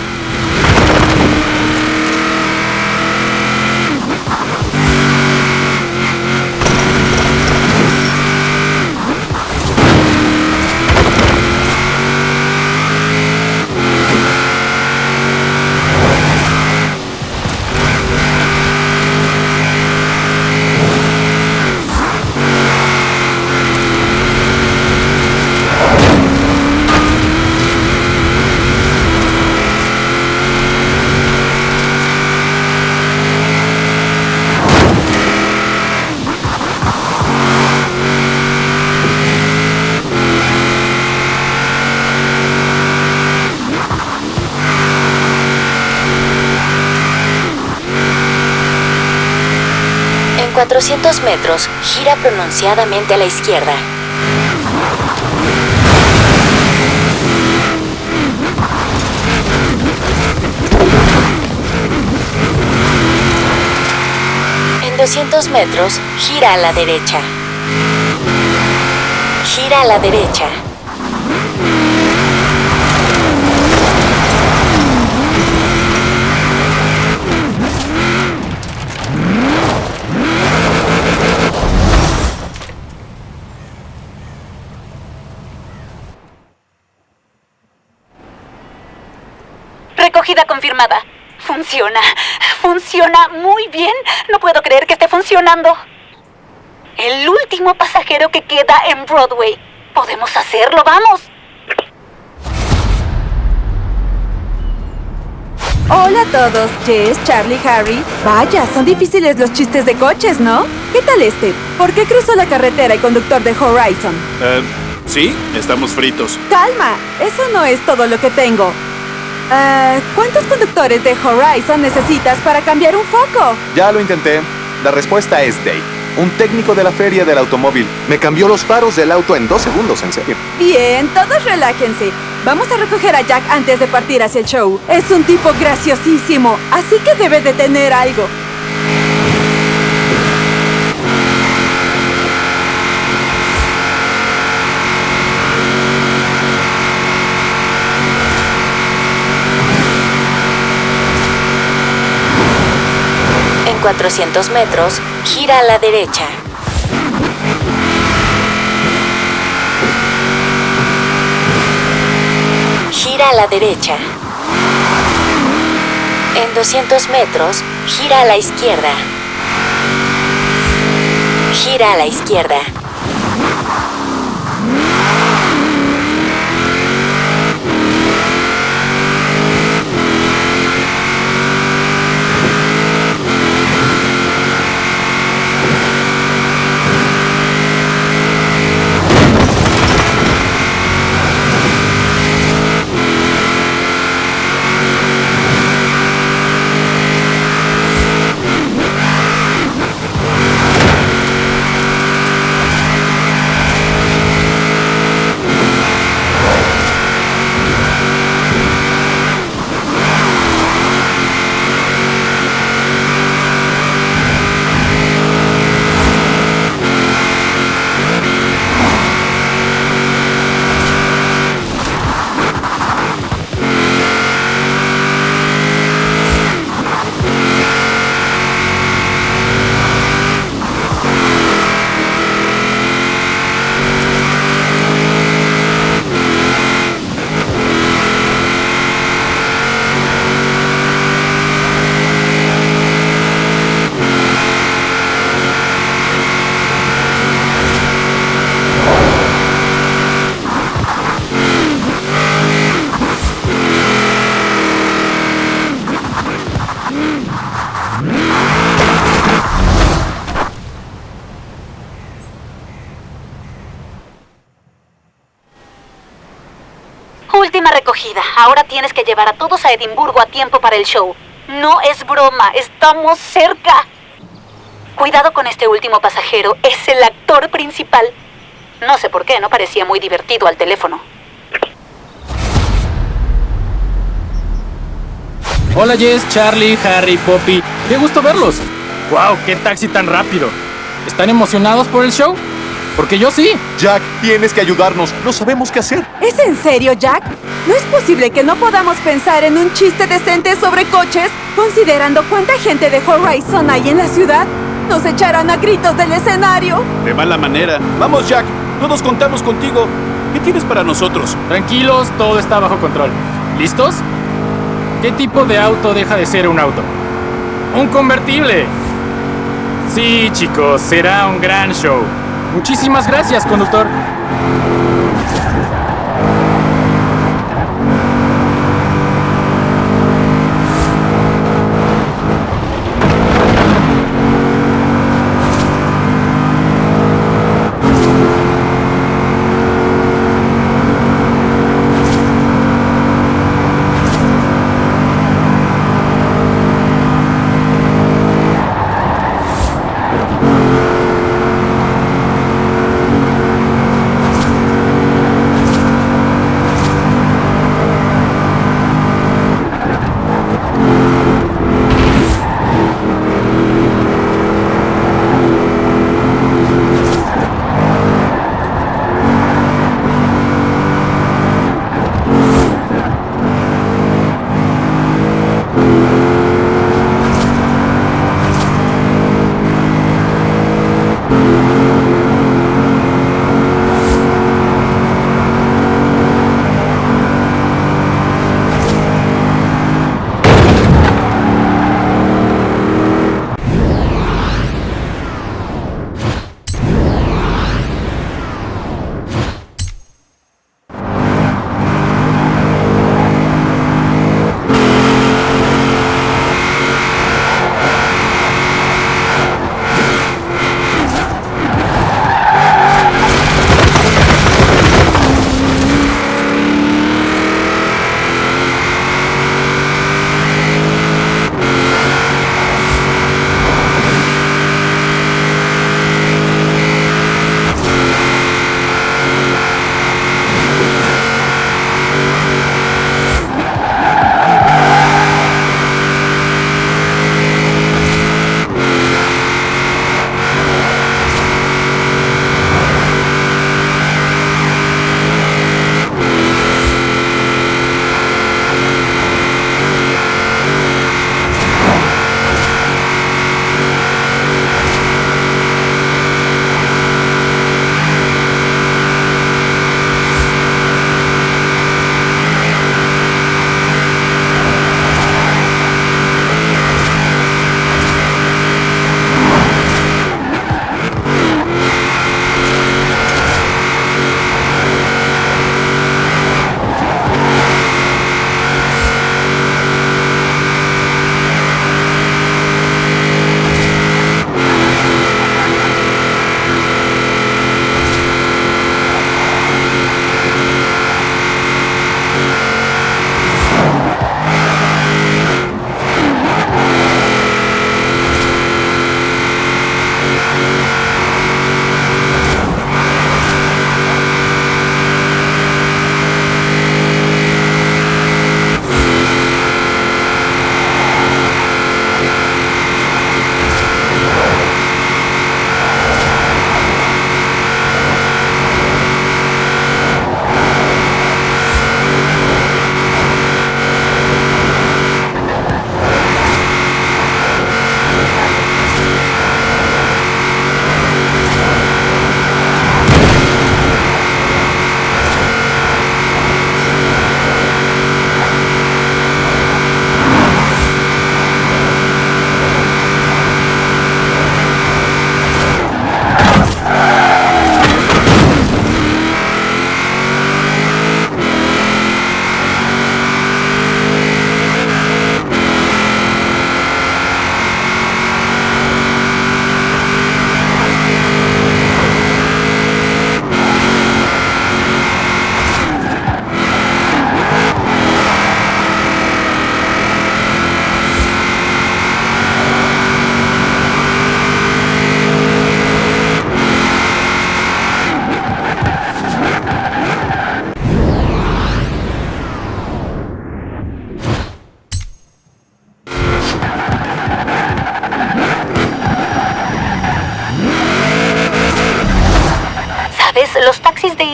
En 400 metros, gira pronunciadamente a la izquierda. En 200 metros, gira a la derecha. Gira a la derecha. Recogida confirmada. Funciona. Funciona muy bien. No puedo creer que esté funcionando. El último pasajero que queda en Broadway. Podemos hacerlo, vamos. Hola a todos, Jess, Charlie, Harry. Vaya, son difíciles los chistes de coches, ¿no? ¿Qué tal este? ¿Por qué cruzó la carretera el conductor de Horizon? Sí, estamos fritos. Calma, eso no es todo lo que tengo. ¿Cuántos conductores de Horizon necesitas para cambiar un foco? Ya lo intenté. La respuesta es Dave, un técnico de la feria del automóvil. Me cambió los faros del auto en 2 segundos, en serio. Bien, todos relájense. Vamos a recoger a Jack antes de partir hacia el show. Es un tipo graciosísimo, así que debe de tener algo. En 400 metros, gira a la derecha. Gira a la derecha. En 200 metros, gira a la izquierda. Gira a la izquierda. Última recogida. Ahora tienes que llevar a todos a Edimburgo a tiempo para el show. No es broma, estamos cerca. Cuidado con este último pasajero, es el actor principal. No sé por qué, no parecía muy divertido al teléfono. Hola Jess, Charlie, Harry, Poppy. ¡Qué gusto verlos! ¡Wow! ¡Qué taxi tan rápido! ¿Están emocionados por el show? Porque yo sí. Jack, tienes que ayudarnos. No sabemos qué hacer. ¿Es en serio, Jack? ¿No es posible que no podamos pensar en un chiste decente sobre coches, considerando cuánta gente de Horizon hay en la ciudad? Nos echarán a gritos del escenario. De mala manera. Vamos, Jack. Todos contamos contigo. ¿Qué tienes para nosotros? Tranquilos, todo está bajo control. ¿Listos? ¿Qué tipo de auto deja de ser un auto? ¡Un convertible! Sí, chicos, será un gran show. Muchísimas gracias, conductor.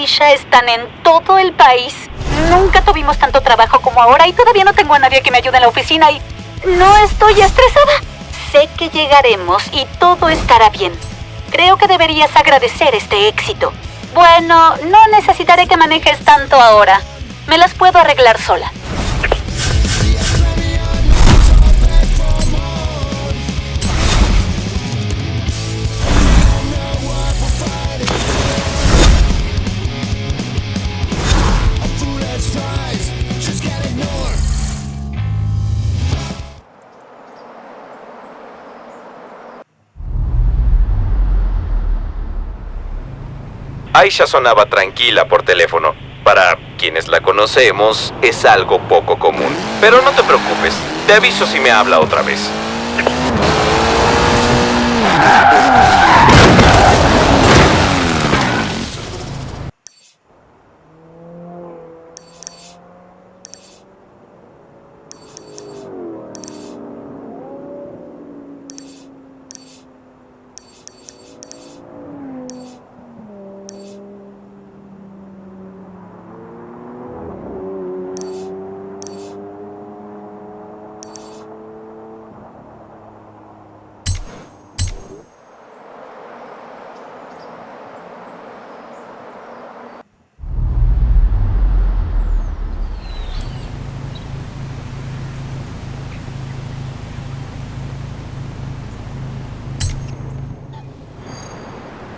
Aisha están en todo el país. Nunca tuvimos tanto trabajo como ahora y todavía no tengo a nadie que me ayude en la oficina y no estoy estresada. Sé que llegaremos y todo estará bien. Creo que deberías agradecer este éxito. Bueno, no necesitaré que manejes tanto ahora. Me las puedo arreglar sola. Aisha sonaba tranquila por teléfono. Para quienes la conocemos, es algo poco común. Pero no te preocupes, te aviso si me habla otra vez.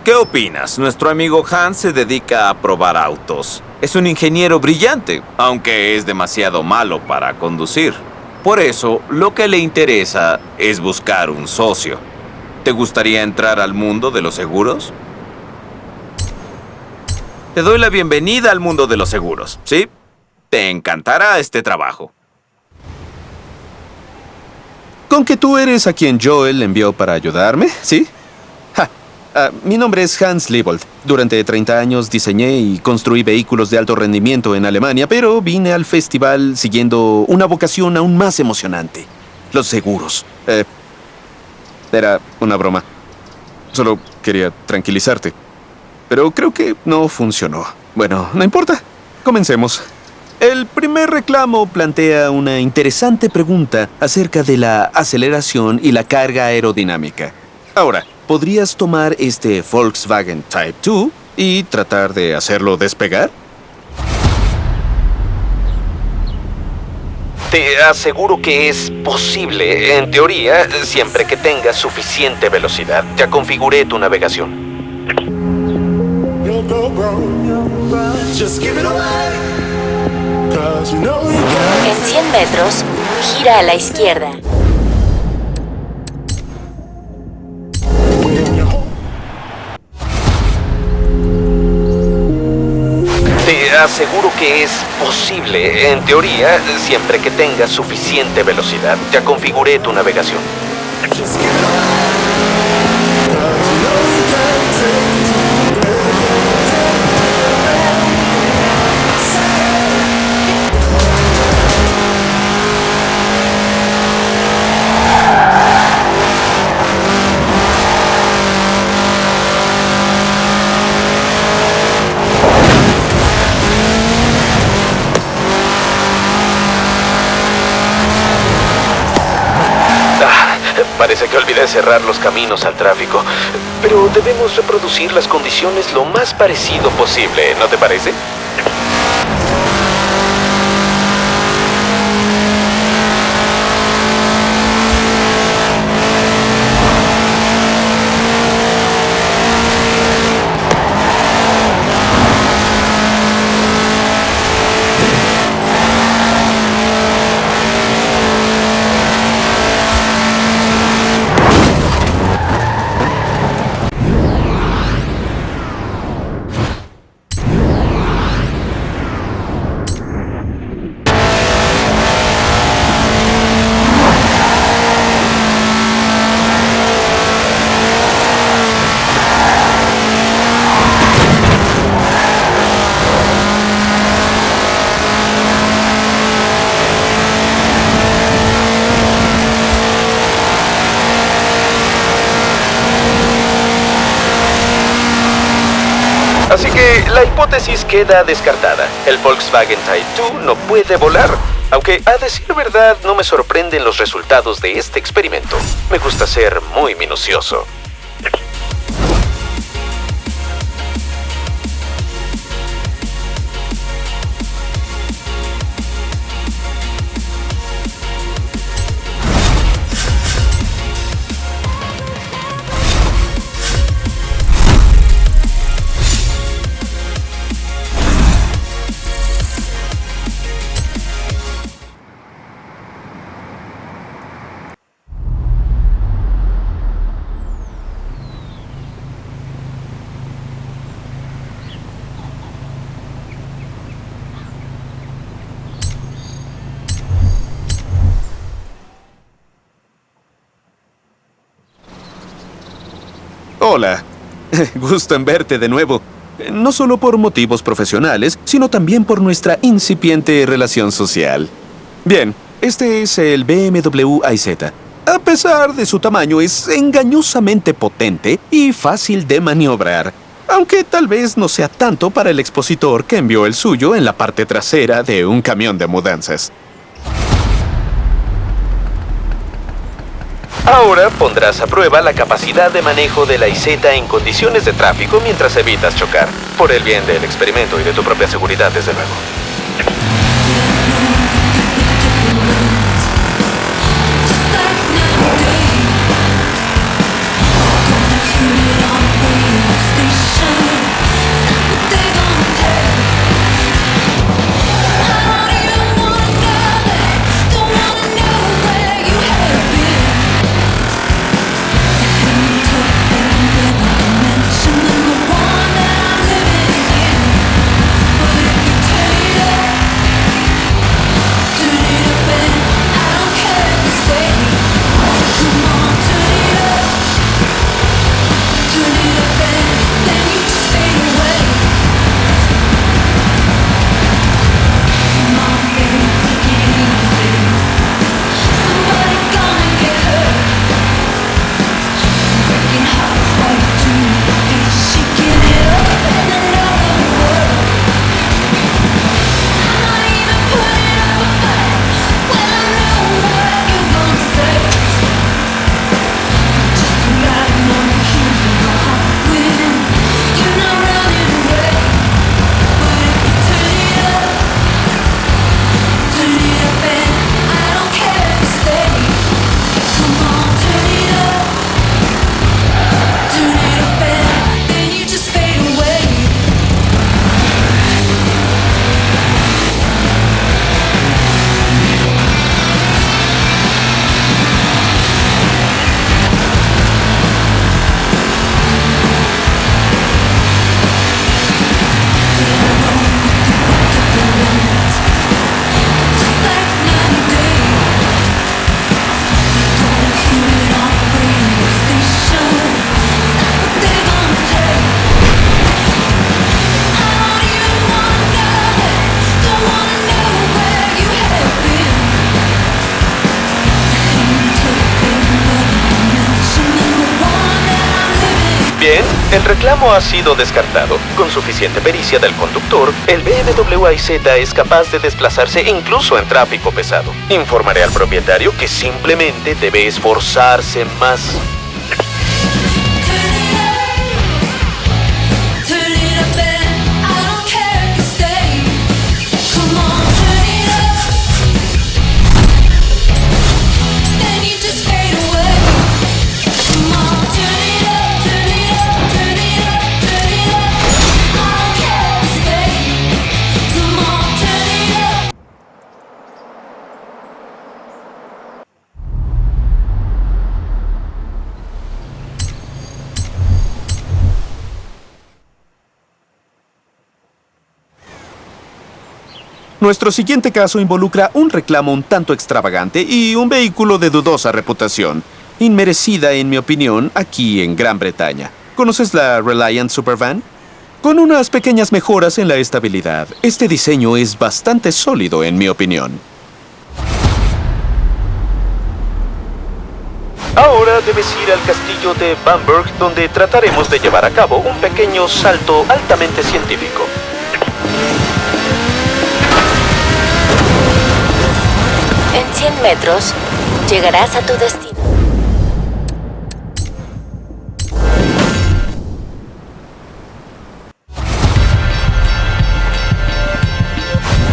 ¿Qué opinas? Nuestro amigo Hans se dedica a probar autos. Es un ingeniero brillante, aunque es demasiado malo para conducir. Por eso, lo que le interesa es buscar un socio. ¿Te gustaría entrar al mundo de los seguros? Te doy la bienvenida al mundo de los seguros, ¿sí? Te encantará este trabajo. ¿Con que tú eres a quien Joel envió para ayudarme? ¿Sí? Mi nombre es Hans Liebold. Durante 30 años diseñé y construí vehículos de alto rendimiento en Alemania, pero vine al festival siguiendo una vocación aún más emocionante: los seguros. Era una broma. Solo quería tranquilizarte. Pero creo que no funcionó. Bueno, no importa. Comencemos. El primer reclamo plantea una interesante pregunta acerca de la aceleración y la carga aerodinámica. Ahora, ¿podrías tomar este Volkswagen Type 2 y tratar de hacerlo despegar? Te aseguro que es posible, en teoría, siempre que tengas suficiente velocidad. Ya configuré tu navegación. En 100 metros, gira a la izquierda. Te aseguro que es posible, en teoría, siempre que tengas suficiente velocidad. Ya configuré tu navegación. Parece que olvidé cerrar los caminos al tráfico. Pero debemos reproducir las condiciones lo más parecido posible, ¿no te parece? que la hipótesis queda descartada. El Volkswagen Type 2 no puede volar. Aunque, a decir verdad, no me sorprenden los resultados de este experimento. Me gusta ser muy minucioso. Hola. Gusto en verte de nuevo. No solo por motivos profesionales, sino también por nuestra incipiente relación social. Bien, este es el BMW iZ. A pesar de su tamaño, es engañosamente potente y fácil de maniobrar. Aunque tal vez no sea tanto para el expositor que envió el suyo en la parte trasera de un camión de mudanzas. Ahora pondrás a prueba la capacidad de manejo de la IZ en condiciones de tráfico mientras evitas chocar. Por el bien del experimento y de tu propia seguridad, desde luego. Bien, el reclamo ha sido descartado. Con suficiente pericia del conductor, el BMW iZ es capaz de desplazarse incluso en tráfico pesado. Informaré al propietario que simplemente debe esforzarse más. Nuestro siguiente caso involucra un reclamo un tanto extravagante y un vehículo de dudosa reputación, inmerecida en mi opinión, aquí en Gran Bretaña. ¿Conoces la Reliant Supervan? Con unas pequeñas mejoras en la estabilidad, este diseño es bastante sólido en mi opinión. Ahora debes ir al castillo de Bamberg, donde trataremos de llevar a cabo un pequeño salto altamente científico. En 100 metros, llegarás a tu destino.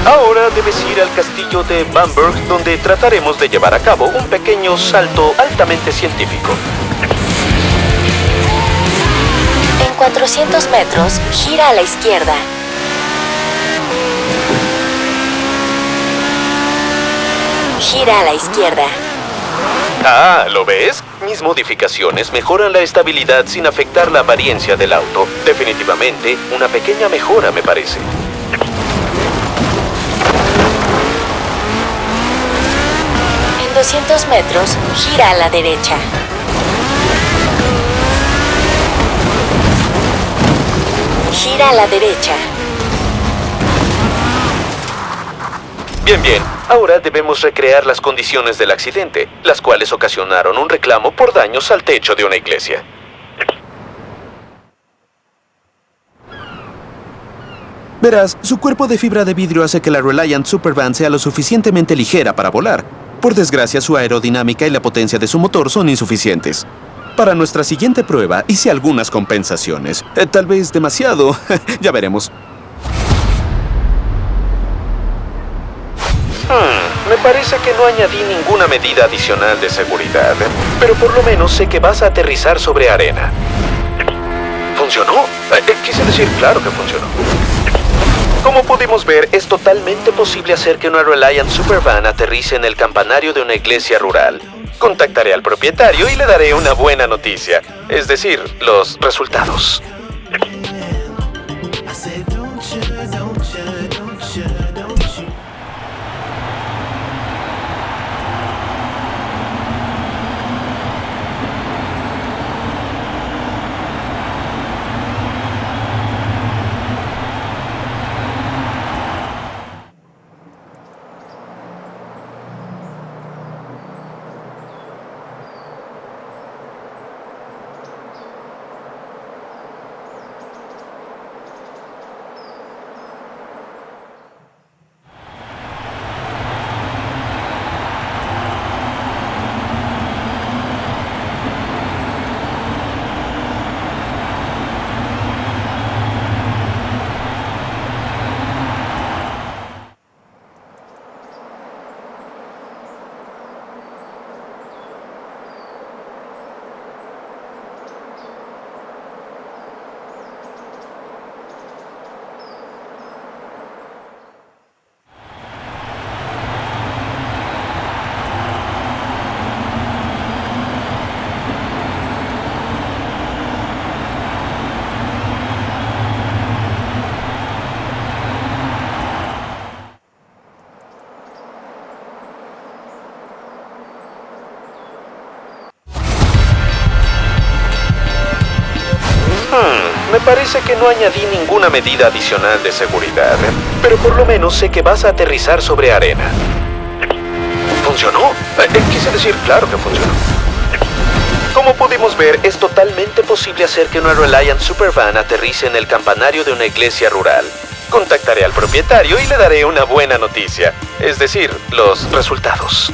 Ahora debes ir al castillo de Bamberg, donde trataremos de llevar a cabo un pequeño salto altamente científico. En 400 metros, gira a la izquierda. Gira a la izquierda. Ah, ¿lo ves? Mis modificaciones mejoran la estabilidad sin afectar la apariencia del auto. Definitivamente, una pequeña mejora, me parece. En 200 metros, gira a la derecha. Gira a la derecha. Bien, bien. Ahora debemos recrear las condiciones del accidente, las cuales ocasionaron un reclamo por daños al techo de una iglesia. Verás, su cuerpo de fibra de vidrio hace que la Reliant Supervan sea lo suficientemente ligera para volar. Por desgracia, su aerodinámica y la potencia de su motor son insuficientes. Para nuestra siguiente prueba, hice algunas compensaciones. Tal vez demasiado. Ya veremos. Me parece que no añadí ninguna medida adicional de seguridad, pero por lo menos sé que vas a aterrizar sobre arena. ¿Funcionó? Quise decir, claro que funcionó. Como pudimos ver, es totalmente posible hacer que una Reliant Supervan aterrice en el campanario de una iglesia rural. Contactaré al propietario y le daré una buena noticia, es decir, los resultados. Me parece que no añadí ninguna medida adicional de seguridad, pero por lo menos sé que vas a aterrizar sobre arena. ¿Funcionó? Quise decir, claro que funcionó. Como pudimos ver, es totalmente posible hacer que una Reliant Supervan aterrice en el campanario de una iglesia rural. Contactaré al propietario y le daré una buena noticia, es decir, los resultados.